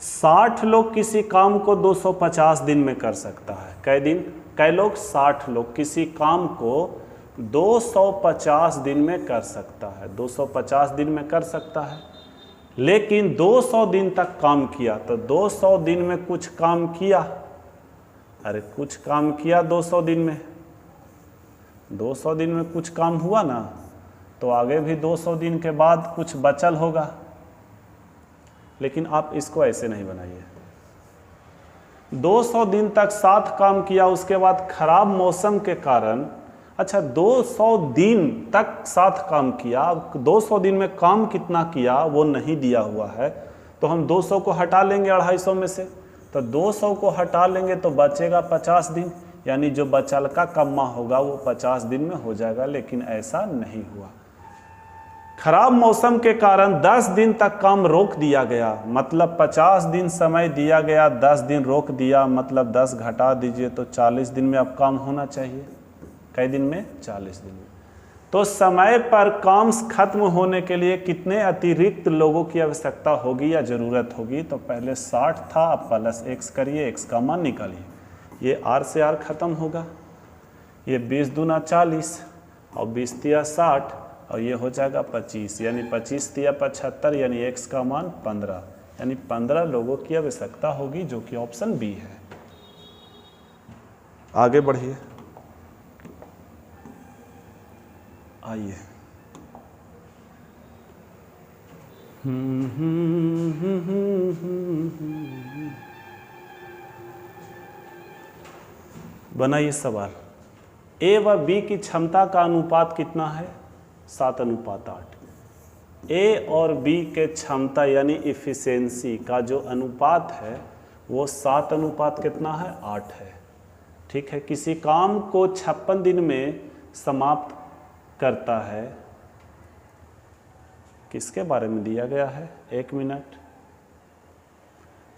60 लोग किसी काम को 250 दिन में कर सकता है। कै दिन, कै लोग, 60 लोग किसी काम को 250 दिन में कर सकता है, 250 दिन में कर सकता है, लेकिन 200 दिन तक काम किया। तो 200 दिन में कुछ काम किया, अरे कुछ काम किया 200 दिन में, 200 दिन में कुछ काम हुआ ना, तो आगे भी 200 दिन के बाद कुछ बचल होगा। लेकिन आप इसको ऐसे नहीं बनाइए, 200 दिन तक 7 काम किया, उसके बाद खराब मौसम के कारण, अच्छा 200 दिन तक 7 काम किया, 200 दिन में काम कितना किया वो नहीं दिया हुआ है, तो हम 200 को हटा लेंगे 250 में से, तो 200 को हटा लेंगे तो बचेगा 50 दिन, यानी जो बचल का कम्मा होगा वो 50 दिन में हो जाएगा। लेकिन ऐसा नहीं हुआ, खराब मौसम के कारण 10 दिन तक काम रोक दिया गया, मतलब 50 दिन समय दिया गया, 10 दिन रोक दिया, मतलब 10 घटा दीजिए तो 40 दिन में अब काम होना चाहिए। कई दिन में, 40 दिन में। तो समय पर काम खत्म होने के लिए कितने अतिरिक्त लोगों की आवश्यकता होगी या ज़रूरत होगी, तो पहले 60 था, अब प्लस x करिए, x का मान निकालिए, ये R से R खत्म होगा, ये 20 दूना 40 और 20 तिया 60 और ये हो जाएगा 25, यानी 25 तिया 75, यानी x का मान 15, यानी 15 लोगों की आवश्यकता होगी, जो कि ऑप्शन बी है। आगे बढ़िए, आइए। बनाइए सवाल। ए व बी की क्षमता का अनुपात कितना है? 7:8। ए और बी के क्षमता यानी इफिशिएंसी का जो अनुपात है वो 7 कितना है? 8 है। ठीक है। किसी काम को 56 दिन में समाप्त करता है, किसके बारे में दिया गया है? 1 मिनट।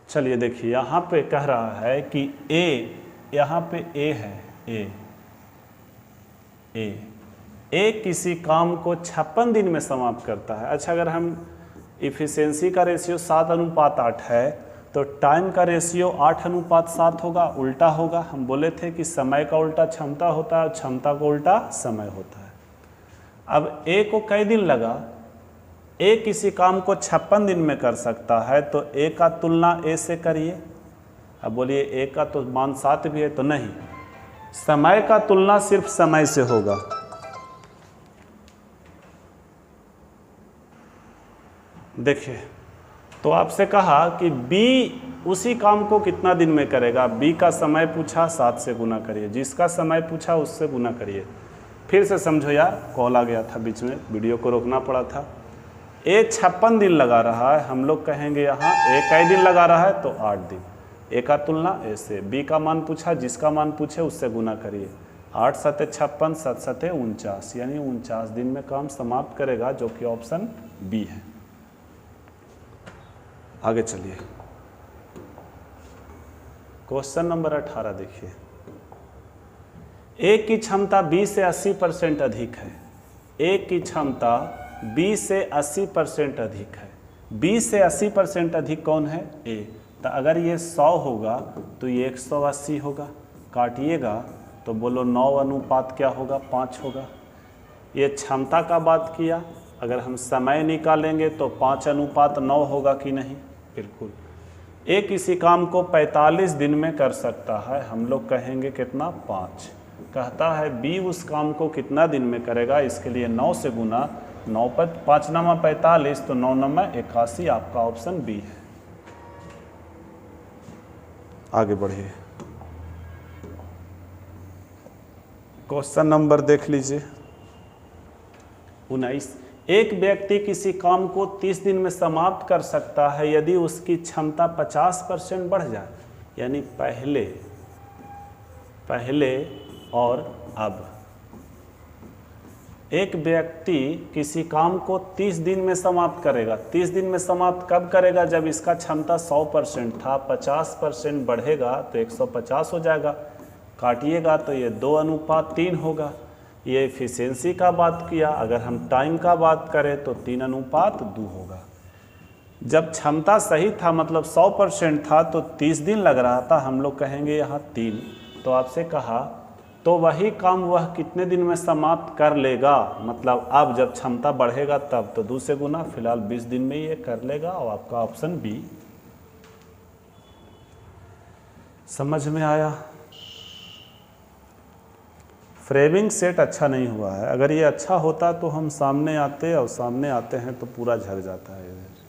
चलिए देखिए, यहाँ पे कह रहा है कि ए, यहाँ पे ए है, ए किसी काम को 56 दिन में समाप्त करता है। अच्छा, अगर हम इफिशिएंसी का रेशियो 7:8 है तो टाइम का रेशियो 8:7 होगा, उल्टा होगा। हम बोले थे कि समय का उल्टा क्षमता होता है, क्षमता का उल्टा समय होता है। अब ए को कई दिन लगा? ए किसी काम को 56 दिन में कर सकता है, तो ए का तुलना ए से करिए। अब बोलिए ए का तो मान 7 भी है, तो नहीं, समय का तुलना सिर्फ समय से होगा। देखिए, तो आपसे कहा कि बी उसी काम को कितना दिन में करेगा। बी का समय पूछा, 7 से गुना करिए, जिसका समय पूछा उससे गुना करिए। फिर से समझो यार, कॉल आ गया था बीच में, वीडियो को रोकना पड़ा था। ए 56 दिन लगा रहा है, हम लोग कहेंगे यहाँ ए कई दिन लगा रहा है, तो 8 दिन। ए का तुलना ए से, बी का मान पूछा, जिसका मान पूछे उससे गुना करिए। 8 सते 56, 7 सते 49, यानी 49 दिन में काम समाप्त करेगा, जो कि ऑप्शन बी है। आगे चलिए, क्वेश्चन नंबर 18 देखिए। ए की क्षमता 20 से 80% अधिक है। ए की क्षमता 20 से 80% अधिक है। 20 से 80% अधिक कौन है? ए। तो अगर ये 100 होगा तो ये 180 होगा। काटिएगा तो बोलो 9 क्या होगा? 5 होगा। ये क्षमता का बात किया, अगर हम समय निकालेंगे तो 5:9 होगा कि नहीं? बिल्कुल। ए किसी काम को 45 दिन में कर सकता है, हम लोग कहेंगे कितना? 5। कहता है बी उस काम को कितना दिन में करेगा, इसके लिए 9 से गुना, 9 पर 5 9 45, तो 9 9 81, आपका ऑप्शन बी है। आगे बढ़िए, क्वेश्चन नंबर देख लीजिए 19। एक व्यक्ति किसी काम को 30 दिन में समाप्त कर सकता है यदि उसकी क्षमता 50% बढ़ जाए, यानी पहले और अब। एक व्यक्ति किसी काम को 30 दिन में समाप्त करेगा। 30 दिन में समाप्त कब करेगा? जब इसका क्षमता 100% था, 50% बढ़ेगा तो 150 हो जाएगा। काटिएगा तो ये 2:3 होगा। ये एफिशिएंसी का बात किया। अगर हम टाइम का बात करें तो 3:2 होगा। जब क्षमता सही था, मतलब 100% था, तो 30 दिन लग रहा था, हम लोग कहेंगे यहाँ 3। तो आपसे कहा तो वही काम वह कितने दिन में समाप्त कर लेगा, मतलब अब जब क्षमता बढ़ेगा तब, तो 2 से गुना, फिलहाल 20 दिन में ये कर लेगा, और आपका ऑप्शन बी। समझ में आया? फ्रेमिंग सेट अच्छा नहीं हुआ है। अगर ये अच्छा होता तो हम सामने आते, और सामने आते हैं तो पूरा झड़ जाता है इधर।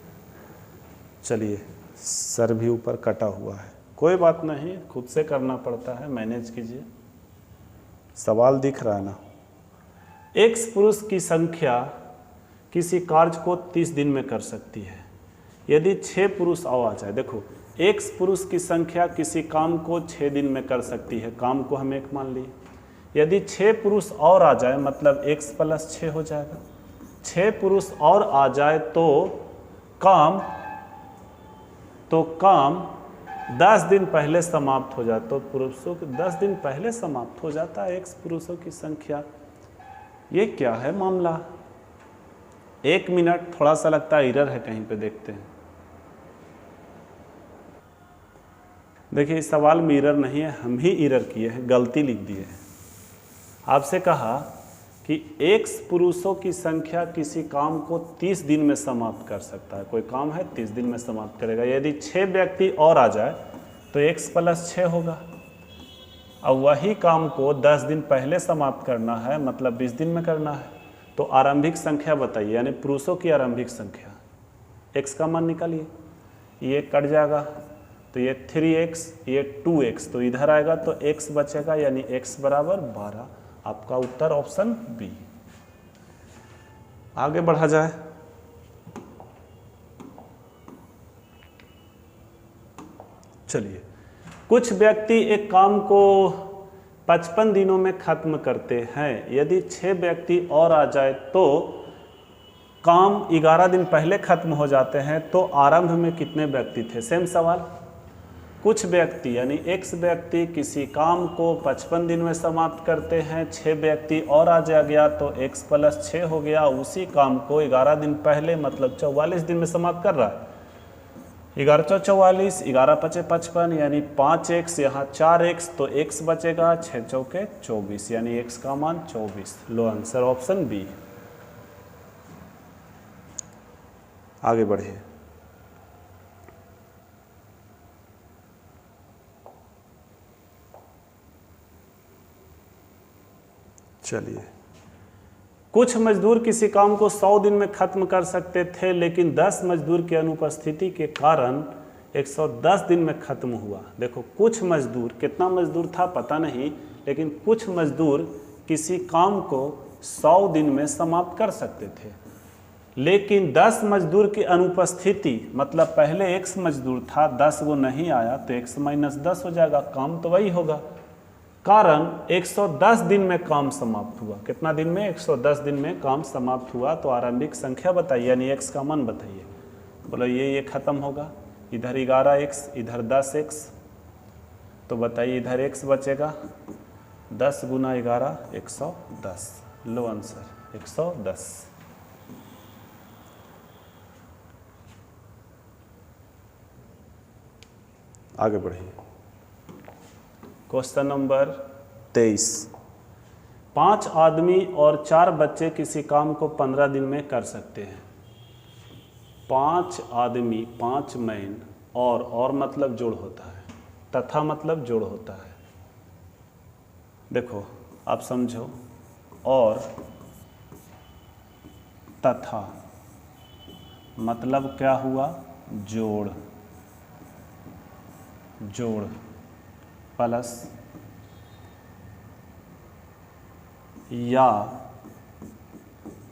चलिए, सर भी ऊपर कटा हुआ है, कोई बात नहीं, खुद से करना पड़ता है, मैनेज कीजिए। सवाल दिख रहा है ना? एक्स पुरुष की संख्या किसी कार्य को 30 दिन में कर सकती है यदि 6 पुरुष और आ जाए। देखो, एक्स पुरुष की संख्या किसी काम को 6 दिन में कर सकती है, काम को हम 1 मान लिए। यदि 6 पुरुष और आ जाए, मतलब x + 6 हो जाएगा। 6 पुरुष और आ जाए तो काम 10 दिन पहले समाप्त हो जाए। तो पुरुषों के 10 दिन पहले समाप्त हो जाता है x पुरुषों की संख्या। ये क्या है मामला? 1 मिनट, थोड़ा सा लगता है एरर है कहीं पे, देखते हैं। देखिए इस सवाल में एरर नहीं है, हम ही एरर किए हैं, गलती लिख दिए हैं। आपसे कहा कि x पुरुषों की संख्या किसी काम को 30 दिन में समाप्त कर सकता है। कोई काम है 30 दिन में समाप्त करेगा। यदि 6 व्यक्ति और आ जाए तो x + 6 होगा। अब वही काम को 10 दिन पहले समाप्त करना है, मतलब 20 दिन में करना है। तो आरंभिक संख्या बताइए, यानी पुरुषों की आरंभिक संख्या। x का मान निकालिए, ये कट जाएगा तो ये 3x, ये 2x, तो इधर आएगा तो x बचेगा, यानी x = 12। आपका उत्तर ऑप्शन बी। आगे बढ़ा जाए। चलिए, कुछ व्यक्ति एक काम को 55 दिनों में खत्म करते हैं। यदि 6 व्यक्ति और आ जाए तो काम 11 दिन पहले खत्म हो जाते हैं, तो आरंभ में कितने व्यक्ति थे? सेम सवाल। कुछ व्यक्ति यानी x व्यक्ति किसी काम को 55 दिन में समाप्त करते हैं, 6 व्यक्ति और आ जा गया तो x + 6 हो गया। उसी काम को 11 दिन पहले मतलब 44 दिन में समाप्त कर रहा है। 11 × 44, 11 × 5 = 55, यानी 5x, यहाँ 4x, तो x बचेगा, 6 × 4 = 24, यानी x का मान 24। लो आंसर ऑप्शन बी। आगे बढ़िए। चलिए, कुछ मजदूर किसी काम को 100 दिन में खत्म कर सकते थे, लेकिन 10 मजदूर की अनुपस्थिति के कारण 110 दिन में खत्म हुआ। देखो, कुछ मजदूर, कितना मजदूर था पता नहीं, लेकिन कुछ मजदूर किसी काम को 100 दिन में समाप्त कर सकते थे, लेकिन 10 मजदूर की अनुपस्थिति, मतलब पहले x मजदूर था, 10 वो नहीं आया, तो x - 10 हो जाएगा। काम तो वही होगा, कारण 110 दिन में काम समाप्त हुआ। कितना दिन में? 110 दिन में काम समाप्त हुआ। तो आरंभिक संख्या बताइए, यानी x का मान बताइए। बोलो ये खत्म होगा, इधर 11x, इधर 10x, तो बताइए इधर x बचेगा, 10 × 11 110। लो आंसर 110। आगे बढ़िए। Question number 23। 5 आदमी और 4 बच्चे किसी काम को 15 दिन में कर सकते हैं। 5 आदमी, 5 मैन, और मतलब जोड़ होता है, तथा मतलब जोड़ होता है। देखो आप समझो, और तथा मतलब क्या हुआ? जोड़, जोड़ प्लस या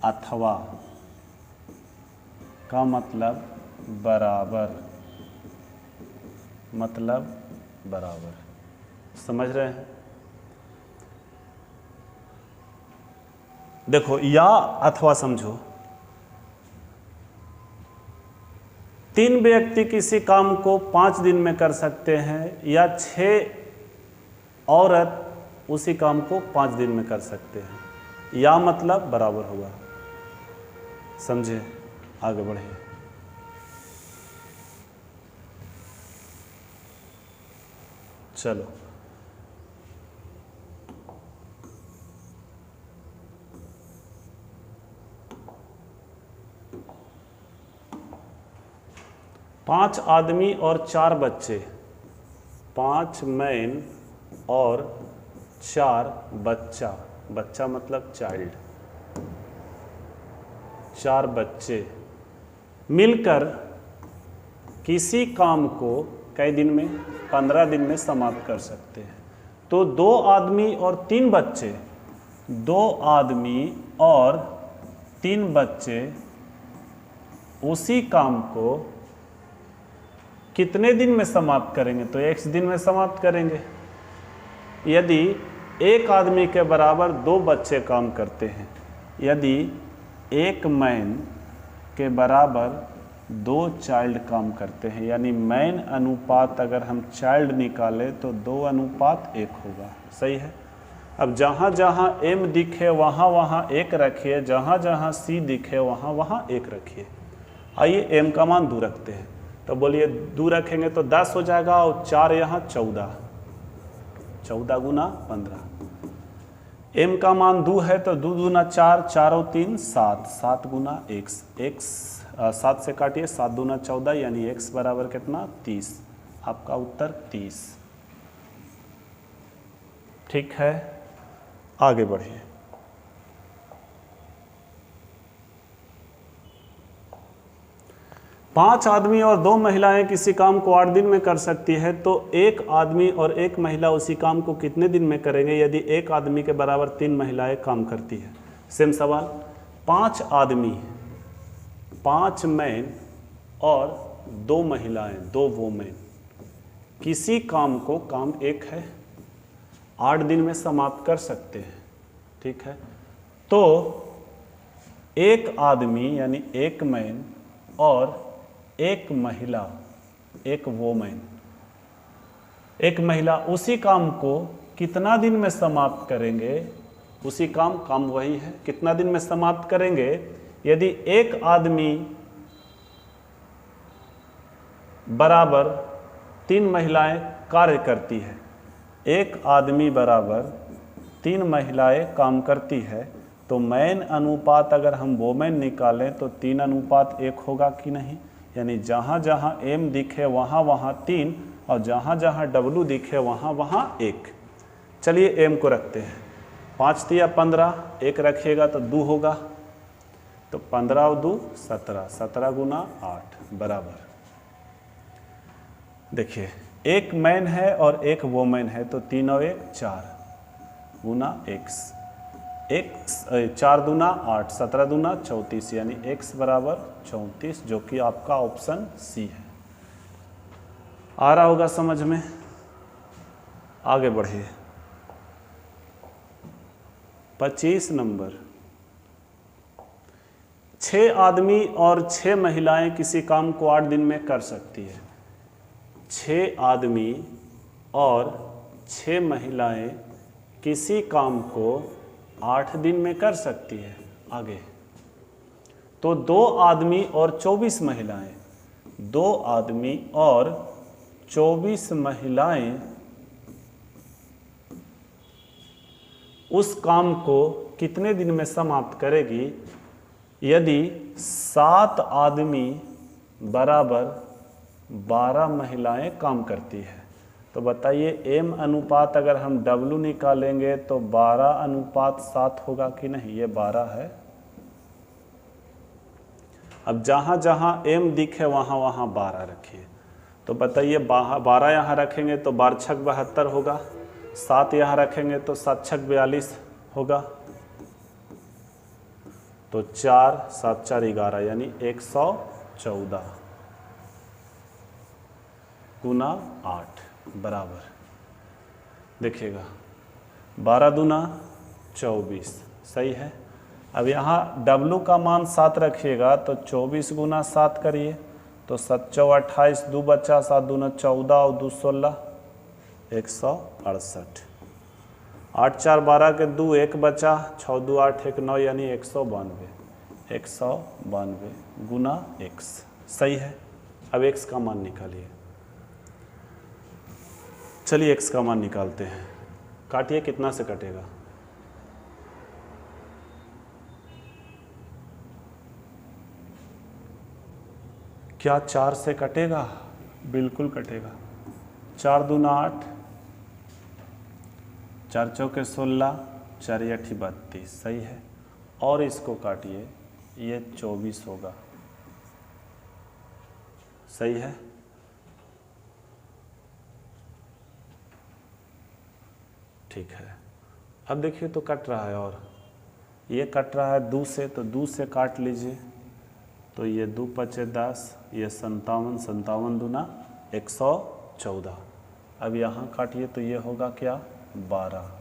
अथवा का मतलब बराबर, मतलब बराबर। समझ रहे हैं? देखो, या अथवा समझो, 3 व्यक्ति किसी काम को 5 दिन में कर सकते हैं, या 6 औरत उसी काम को 5 दिन में कर सकते हैं। या मतलब बराबर होगा। समझे? आगे बढ़िए। चलो, पांच आदमी और 4 बच्चे, 5 मैन और 4 बच्चा, बच्चा मतलब चाइल्ड, 4 बच्चे मिलकर किसी काम को कई दिन में? 15 दिन में समाप्त कर सकते हैं। तो 2 आदमी और 3 बच्चे, 2 आदमी और 3 बच्चे उसी काम को कितने दिन में समाप्त करेंगे? तो 1 दिन में समाप्त करेंगे। यदि एक आदमी के बराबर 2 बच्चे काम करते हैं, यदि एक मैन के बराबर 2 चाइल्ड काम करते हैं, यानी मैन अनुपात अगर हम चाइल्ड निकालें तो 2:1 होगा। सही है? अब जहाँ जहाँ m दिखे वहाँ वहाँ 1 रखिए, जहाँ जहाँ c दिखे वहाँ वहाँ 1 रखिए। आइए m का मान 2 रखते हैं। तो बोलिए 2 रखेंगे तो 10 हो जाएगा और 4 यहाँ 14, 14 गुना 15। m का मान 2 है तो 2 दूना 4, 4 और 3 7, 7 गुना x, 7 से काटिए, 7 दूना 14 यानी x बराबर कितना 30। आपका उत्तर 30। ठीक है, आगे बढ़िए। पांच आदमी और 2 महिलाएं किसी काम को 8 दिन में कर सकती है, तो एक आदमी और एक महिला उसी काम को कितने दिन में करेंगे यदि एक आदमी के बराबर 3 महिलाएं काम करती है। सेम सवाल, 5 आदमी, 5 मैन और 2 महिलाएं, 2 वोमेन किसी काम को, काम एक है, 8 दिन में समाप्त कर सकते हैं। ठीक है, तो एक आदमी यानी एक मैन और एक महिला, एक वोमेन, एक महिला उसी काम को कितना दिन में समाप्त करेंगे। उसी काम वही है, कितना दिन में समाप्त करेंगे यदि एक आदमी बराबर 3 महिलाएं कार्य करती है। एक आदमी बराबर 3 महिलाएं काम करती है, तो मैन अनुपात अगर हम वोमेन निकालें तो 3:1 होगा कि नहीं। यानी जहाँ जहाँ m दिखे वहाँ वहाँ 3 और जहाँ जहाँ w दिखे वहाँ वहाँ 1। चलिए m को रखते हैं, 5 तिया 15, 1 रखिएगा तो 2 होगा, तो 15 और 2 17, 17 गुना 8 बराबर। देखिए एक मैन है और एक वोमेन है, तो 3 और 1 4 गुना x, 4 दूना 8, 17 दूना 34 यानी x बराबर 34, जो कि आपका ऑप्शन सी है। आ रहा होगा समझ में, आगे बढ़िए। 25 नंबर, 6 आदमी और 6 महिलाएं किसी काम को 8 दिन में कर सकती है। 6 आदमी और 6 महिलाएं किसी काम को 8 दिन में कर सकती है। आगे तो 2 आदमी और 24 महिलाएं, 2 आदमी और 24 महिलाएं उस काम को कितने दिन में समाप्त करेगी यदि 7 आदमी बराबर 12 महिलाएं काम करती है। तो बताइए m अनुपात अगर हम w निकालेंगे तो 12:7 होगा कि नहीं। ये 12 है। अब जहाँ जहाँ m दिखे वहाँ वहाँ 12 रखिए। तो बताइए 12 यहाँ रखेंगे तो 12 छक 72 होगा, 7 यहाँ रखेंगे तो 7 छक 42 होगा, तो 4 7 4 11 यानी 114 गुना 8 बराबर। देखिएगा 12 दूना 24 सही है। अब यहाँ W का मान 7 रखिएगा तो 24 गुना 7 करिए तो 7 चौ 28, 2 बचा, 7 दूना 14 और 2 16 168, 8 4 12 के 2 1 बचा, 6 2 8 1 9 यानी 192 गुना x सही है। अब x का मान निकालिए। चलिए x का मान निकालते हैं। काटिए, कितना से कटेगा? क्या 4 से कटेगा? बिल्कुल कटेगा। 4 दूना 8, 4 चौके 16, 4 8 32 सही है। और इसको काटिए, ये 24 होगा सही है। ठीक है। अब देखिए तो कट रहा है, और ये कट रहा है 2 से, तो 2 से काट लीजिए तो ये 2 पचे 10, ये 57, 57 दूना 114। अब यहाँ काटिए तो ये होगा क्या 12।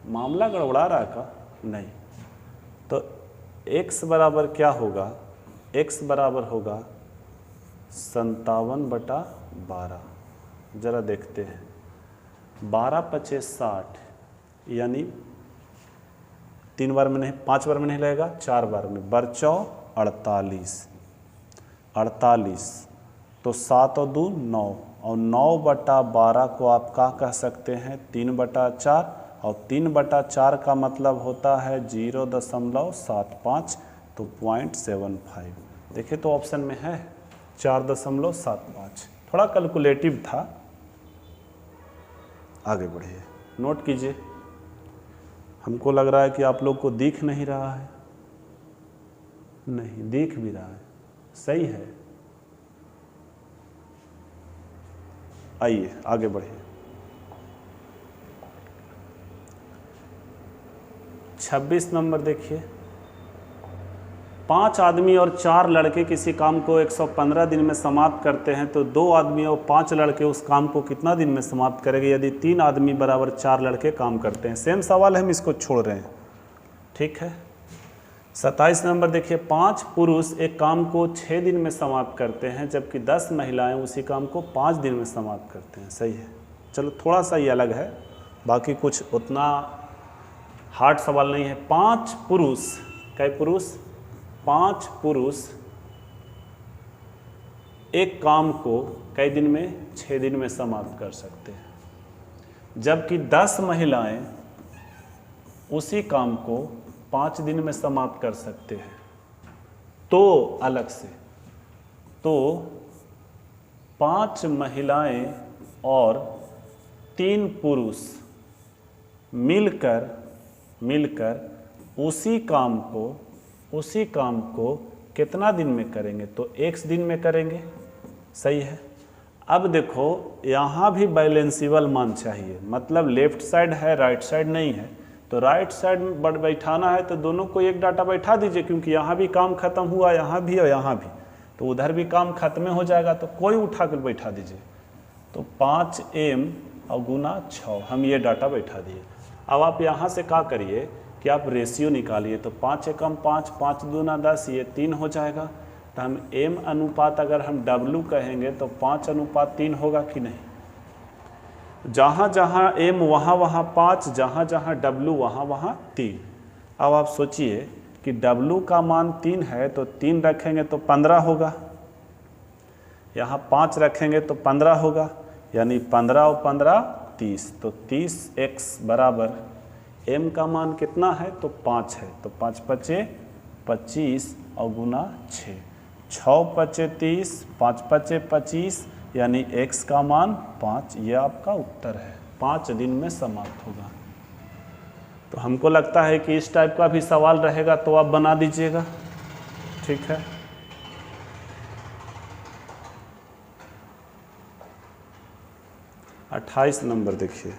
मामला गड़बड़ा रहा है का? नहीं। तो x बराबर क्या होगा? x बराबर होगा 57/12। जरा देखते हैं, 12 पचे 60 यानी 3 बार में नहीं, 5 बार में नहीं लगेगा, 4 बार में, बरचौ 48, तो 7 और 2 9, और 9/12 को आप क्या कह सकते हैं 3/4, और 3/4 का मतलब होता है 0.75, तो 0.75। देखिए तो ऑप्शन में है 4.75। थोड़ा कैलकुलेटिव था। आगे बढ़िए, नोट कीजिए। हमको लग रहा है कि आप लोग को दिख नहीं रहा है, नहीं दिख भी रहा है, सही है। आइए आगे बढ़िए। 26 नंबर देखिए, 5 आदमी और 4 लड़के किसी काम को 115 दिन में समाप्त करते हैं, तो 2 आदमी और 5 लड़के उस काम को कितना दिन में समाप्त करेंगे यदि 3 आदमी बराबर 4 लड़के काम करते हैं। सेम सवाल है, हम इसको छोड़ रहे हैं, ठीक है। 27 नंबर देखिए, 5 पुरुष एक काम को 6 दिन में समाप्त करते हैं, जबकि 10 महिलाएं उसी काम को 5 दिन में समाप्त करते हैं। सही है। चलो थोड़ा सा ये अलग है, बाकी कुछ उतना हार्ड सवाल नहीं है। 5 पुरुष, कई पुरुष, 5 पुरुष एक काम को कई दिन में 6 दिन में समाप्त कर सकते हैं, जबकि 10 महिलाएं उसी काम को 5 दिन में समाप्त कर सकते हैं। तो अलग से, तो 5 महिलाएं और 3 पुरुष मिलकर उसी काम को कितना दिन में करेंगे, तो x दिन में करेंगे। सही है। अब देखो यहाँ भी बैलेंसिबल मान चाहिए, मतलब लेफ्ट साइड है राइट साइड नहीं है, तो राइट साइड में बैठाना है तो दोनों को एक डाटा बैठा दीजिए, क्योंकि यहाँ भी काम खत्म हुआ, यहाँ भी और यहाँ भी, तो उधर भी काम खत्म हो जाएगा, तो कोई उठा कर बैठा दीजिए। तो 5m और गुना 6, हम ये डाटा बैठा दिए। अब आप यहाँ से क्या करिए कि आप रेशियो निकालिए, तो 5 एकम 5, 5 दूना 10, ये 3 हो जाएगा। तो हम m अनुपात अगर हम w कहेंगे तो 5:3 होगा कि नहीं। जहाँ जहाँ m वहाँ वहाँ 5, जहाँ जहाँ w वहाँ वहाँ 3। अब आप सोचिए कि w का मान 3 है, तो 3 रखेंगे तो 15 होगा, यहाँ 5 रखेंगे तो 15 होगा, यानी 15 और 15 30, तो 30x बराबर m का मान कितना है, तो 5 है, तो 5 5 25 और गुना 6, 6 5 30, 5 5 25, यानी x का मान 5। यह आपका उत्तर है, 5 दिन में समाप्त होगा। तो हमको लगता है कि इस टाइप का भी सवाल रहेगा तो आप बना दीजिएगा, ठीक है। अट्ठाईस नंबर देखिए,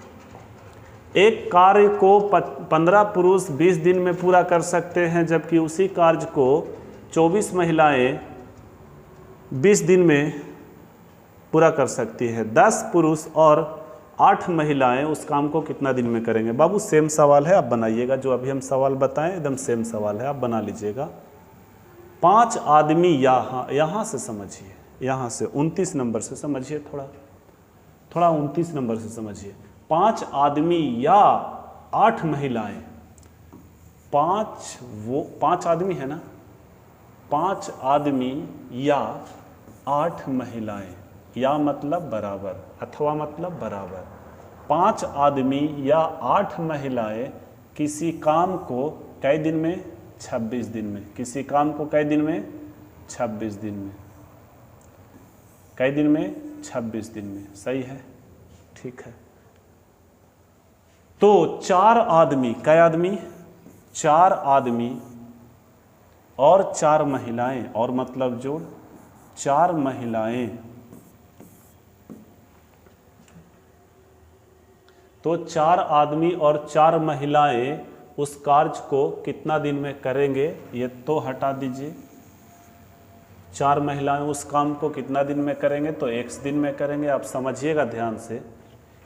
एक कार्य को 15 पुरुष 20 दिन में पूरा कर सकते हैं, जबकि उसी कार्य को 24 महिलाएं 20 दिन में पूरा कर सकती है। 10 पुरुष और 8 महिलाएं उस काम को कितना दिन में करेंगे। बाबू सेम सवाल है, आप बनाइएगा, जो अभी हम सवाल बताएं एकदम सेम सवाल है, आप बना लीजिएगा। 5 आदमी यहाँ से समझिए, यहाँ से 29 नंबर से समझिए, थोड़ा 29 नंबर से समझिए। 5 आदमी या 8 महिलाएं, 5 आदमी है ना, 5 आदमी या 8 महिलाएं, या मतलब बराबर अथवा मतलब बराबर। 5 आदमी या 8 महिलाएं किसी काम को कई दिन में, 26 दिन में, किसी काम को कई दिन में, 26 दिन में, कई दिन में, 26 दिन में। सही है, ठीक है। तो 4 आदमी, कई आदमी, 4 आदमी और 4 महिलाएं, और मतलब जोड़ 4 महिलाएं, तो 4 आदमी और 4 महिलाएं उस कार्य को कितना दिन में करेंगे, ये तो हटा दीजिए। 4 महिलाएं उस काम को कितना दिन में करेंगे, तो x दिन में करेंगे। आप समझिएगा ध्यान से,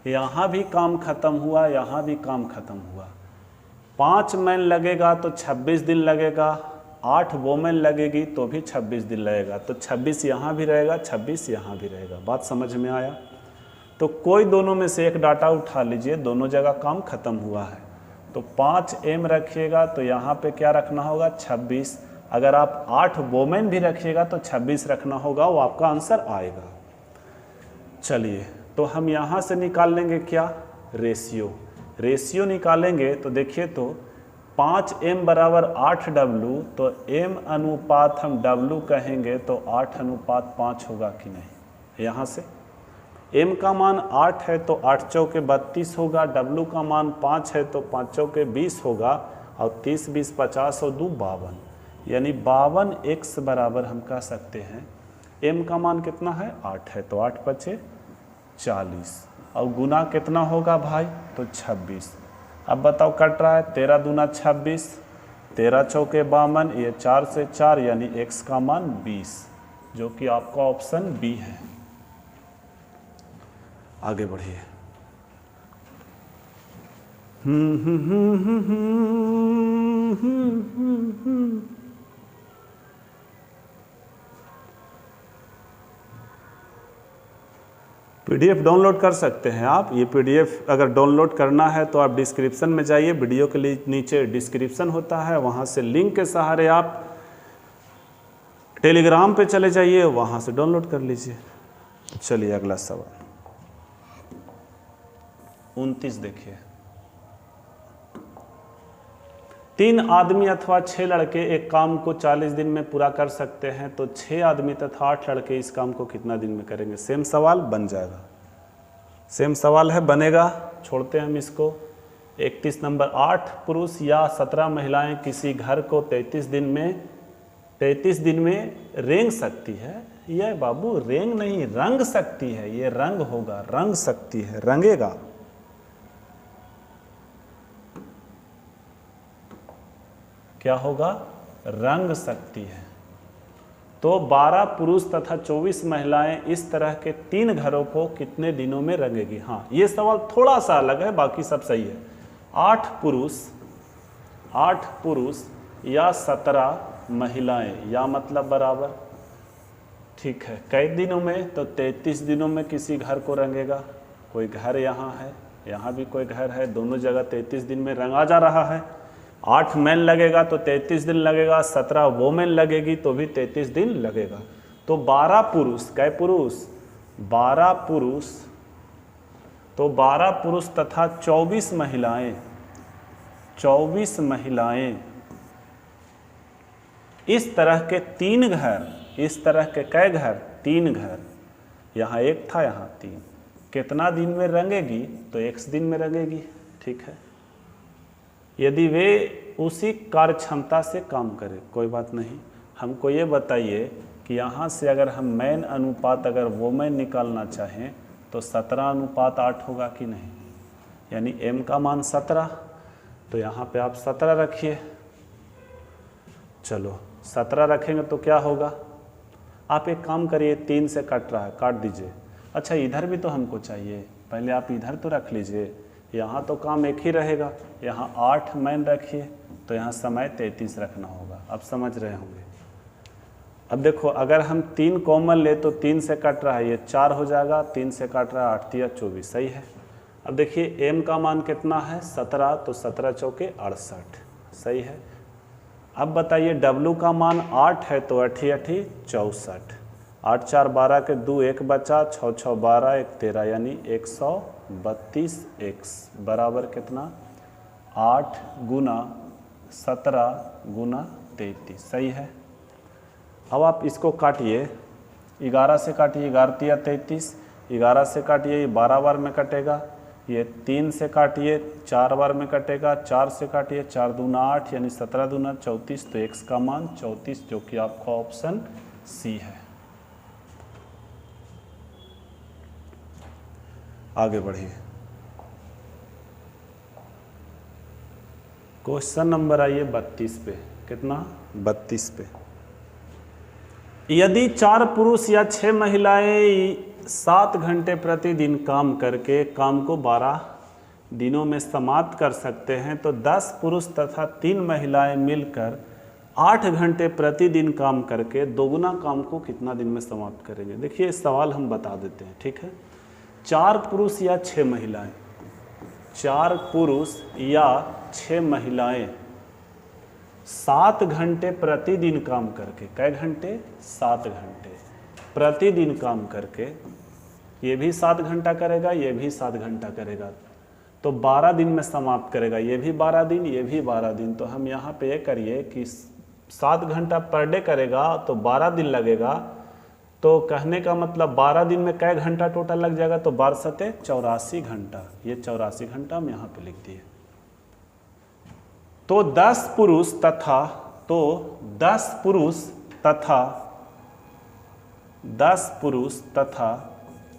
यहाँ भी काम खत्म हुआ, यहाँ भी काम खत्म हुआ। 5 मैन लगेगा तो 26 दिन लगेगा, 8 वोमेन लगेगी तो भी 26 दिन लगेगा, तो 26 यहाँ भी रहेगा, 26 यहाँ भी रहेगा। बात समझ में आया। तो कोई दोनों में से एक डाटा उठा लीजिए, दोनों जगह काम खत्म हुआ है। तो 5m रखिएगा, तो यहाँ पे क्या रखना होगा 26, अगर आप 8 वोमेन भी रखिएगा तो 26 रखना होगा, वो आपका आंसर आएगा। चलिए तो हम यहाँ से निकाल लेंगे क्या, रेशियो निकालेंगे तो देखिए तो 5m बराबर 8w, तो m अनुपात हम w कहेंगे तो 8:5 होगा कि नहीं। यहाँ से m का मान 8 है तो 8 चौके 32 होगा, w का मान 5 है तो 5 चौके 20 होगा, और 30 20 50 और 2 52, यानी 52x बराबर हम कह सकते हैं m का मान कितना है 8 है तो 8 पचे 40, और गुना कितना होगा भाई तो 26। अब बताओ कट रहा है 13 दूना 26, 13 चौके 52, ये 4 से 4 यानी x का मान 20, जो कि आपका ऑप्शन बी है। आगे बढ़िए। पीडीएफ डाउनलोड कर सकते हैं आप। ये पीडीएफ अगर डाउनलोड करना है तो आप डिस्क्रिप्शन में जाइए, वीडियो के लिए नीचे डिस्क्रिप्शन होता है, वहाँ से लिंक के सहारे आप टेलीग्राम पे चले जाइए, वहाँ से डाउनलोड कर लीजिए। चलिए अगला सवाल 29 देखिए। 3 आदमी अथवा 6 लड़के एक काम को 40 दिन में पूरा कर सकते हैं, तो 6 आदमी तथा 8 लड़के इस काम को कितना दिन में करेंगे। सेम सवाल बन जाएगा, सेम सवाल है, बनेगा। छोड़ते हैं हम इसको। 31 नंबर, 8 पुरुष या 17 महिलाएं किसी घर को 33 दिन में रेंग सकती है। यह बाबू रेंग नहीं, रंग सकती है, ये रंग होगा, रंग सकती है, रंगेगा। क्या होगा, रंग सकती है। तो 12 पुरुष तथा 24 महिलाएं इस तरह के 3 घरों को कितने दिनों में रंगेगी। हाँ, ये सवाल थोड़ा सा अलग है, बाकी सब सही है। 8 पुरुष या 17 महिलाएं, या मतलब बराबर, ठीक है। कई दिनों में, तो 33 दिनों में किसी घर को रंगेगा। कोई घर यहाँ है, यहाँ भी कोई घर है, दोनों जगह 33 दिन में रंगा जा रहा है। 8 मैन लगेगा तो 33 दिन लगेगा, 17 वोमेन लगेगी तो भी 33 दिन लगेगा। तो 12 पुरुष, कै पुरुष, 12 पुरुष, तो 12 पुरुष तथा 24 महिलाएं, 24 महिलाएं इस तरह के 3 घर, इस तरह के कै घर, 3 घर, यहाँ 1 था यहाँ 3, कितना दिन में रंगेगी, तो x दिन में रंगेगी, ठीक है। यदि वे उसी कार्य क्षमता से काम करें, कोई बात नहीं। हमको ये बताइए कि यहाँ से अगर हम मैन अनुपात अगर वोमेन निकालना चाहें तो 17:8 होगा कि नहीं, यानी m का मान 17, तो यहाँ पे आप 17 रखिए। चलो 17 रखेंगे तो क्या होगा, आप एक काम करिए, 3 से कट रहा है, काट दीजिए। अच्छा इधर भी तो हमको चाहिए, पहले आप इधर तो रख लीजिए। यहाँ तो काम एक ही रहेगा, यहाँ 8 मैन रखिए तो यहाँ समय 33 रखना होगा। अब समझ रहे होंगे। अब देखो अगर हम 3 कॉमन ले तो 3 से कट रहा है, ये 4 हो जाएगा, 3 से कट रहा है 8 या 24, सही है। अब देखिए m का मान कितना है 17, तो 17 चौके 68, सही है। अब बताइए w का मान 8 है तो 8 8 64, 8 4 12 के 2 1 बचा, 6 6 12 1 13, यानी 132x बराबर कितना 8 गुना 17 गुना 33, सही है। अब आप इसको काटिए, 11 से काटिए, 11 तिया 33, 11 से काटिए, ये 12 बार में कटेगा, ये 3 से काटिए 4 बार में कटेगा, 4 से काटिए 4 दूना 8, यानी 17 दूना 34, तो x का मान 34, जो कि आपका ऑप्शन सी है। आगे बढ़िए। क्वेश्चन नंबर आइए 32 पे, कितना 32 पे। यदि 4 पुरुष या 6 महिलाएं 7 घंटे प्रतिदिन काम करके काम को 12 दिनों में समाप्त कर सकते हैं, तो 10 पुरुष तथा 3 महिलाएं मिलकर 8 घंटे प्रतिदिन काम करके दोगुना काम को कितना दिन में समाप्त करेंगे। देखिए सवाल हम बता देते हैं, ठीक है। 4 पुरुष या 6 महिलाएं, 4 पुरुष या 6 महिलाएं 7 घंटे प्रतिदिन काम करके, कै घंटे? 7 घंटे प्रतिदिन काम करके, ये भी 7 घंटा करेगा, ये भी 7 घंटा करेगा, तो 12 दिन में समाप्त करेगा। ये भी 12 दिन, ये भी 12 दिन। तो हम यहाँ पे ये करिए कि 7 घंटा पर डे करेगा तो 12 दिन लगेगा। तो कहने का मतलब 12 दिन में कै घंटा टोटल लग जाएगा? तो 12 सते 84 घंटा। ये 84 घंटा हम यहाँ पे लिख दिए। तो 10 पुरुष तथा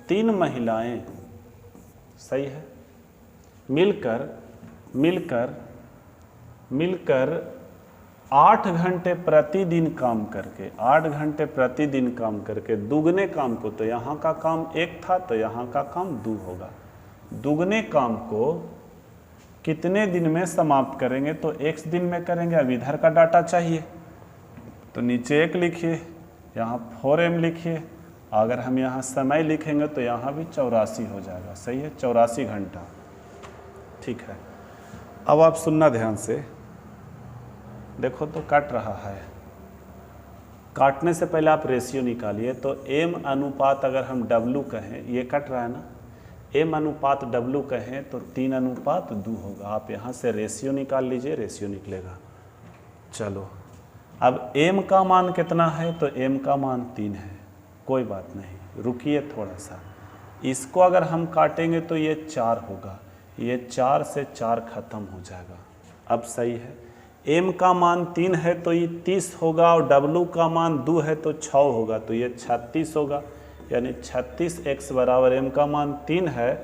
3 महिलाएं, सही है, मिलकर 8 घंटे प्रतिदिन काम करके, 8 घंटे प्रतिदिन काम करके दुगने काम को, तो यहाँ का काम 1 था तो यहाँ का काम 2 होगा, दुगने काम को कितने दिन में समाप्त करेंगे? तो x दिन में करेंगे। अब इधर का डाटा चाहिए तो नीचे 1 लिखिए, यहाँ 4m लिखिए। अगर हम यहाँ समय लिखेंगे तो यहाँ भी 84 हो जाएगा, सही है, 84 घंटा। ठीक है, अब आप सुनना ध्यान से, देखो तो कट रहा है। काटने से पहले आप रेशियो निकालिए। तो m अनुपात अगर हम w कहें, ये कट रहा है ना, m अनुपात w कहें तो 3:2 होगा। आप यहाँ से रेशियो निकाल लीजिए, रेशियो निकलेगा। चलो, अब m का मान कितना है? तो m का मान 3 है। कोई बात नहीं, रुकिए थोड़ा सा, इसको अगर हम काटेंगे तो ये 4 होगा, ये 4 से 4 खत्म हो जाएगा। अब सही है, m का मान 3 है तो ये 30 होगा, और w का मान 2 है तो 6 होगा, तो ये 36 होगा। यानी 36x बराबर m का मान 3 है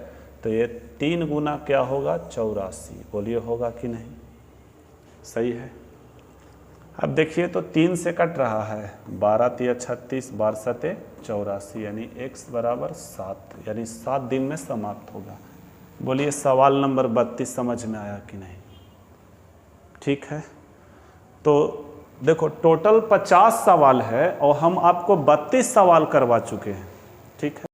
तो ये 3 गुना क्या होगा? 84। बोलिए होगा कि नहीं? सही है। अब देखिए तो 3 से कट रहा है, 12 3 36, 12 7 84, यानी x बराबर 7, यानी 7 दिन में समाप्त होगा। बोलिए सवाल नंबर 32 समझ में आया कि नहीं? ठीक है, तो देखो टोटल 50 सवाल है और हम आपको 32 सवाल करवा चुके हैं। ठीक है।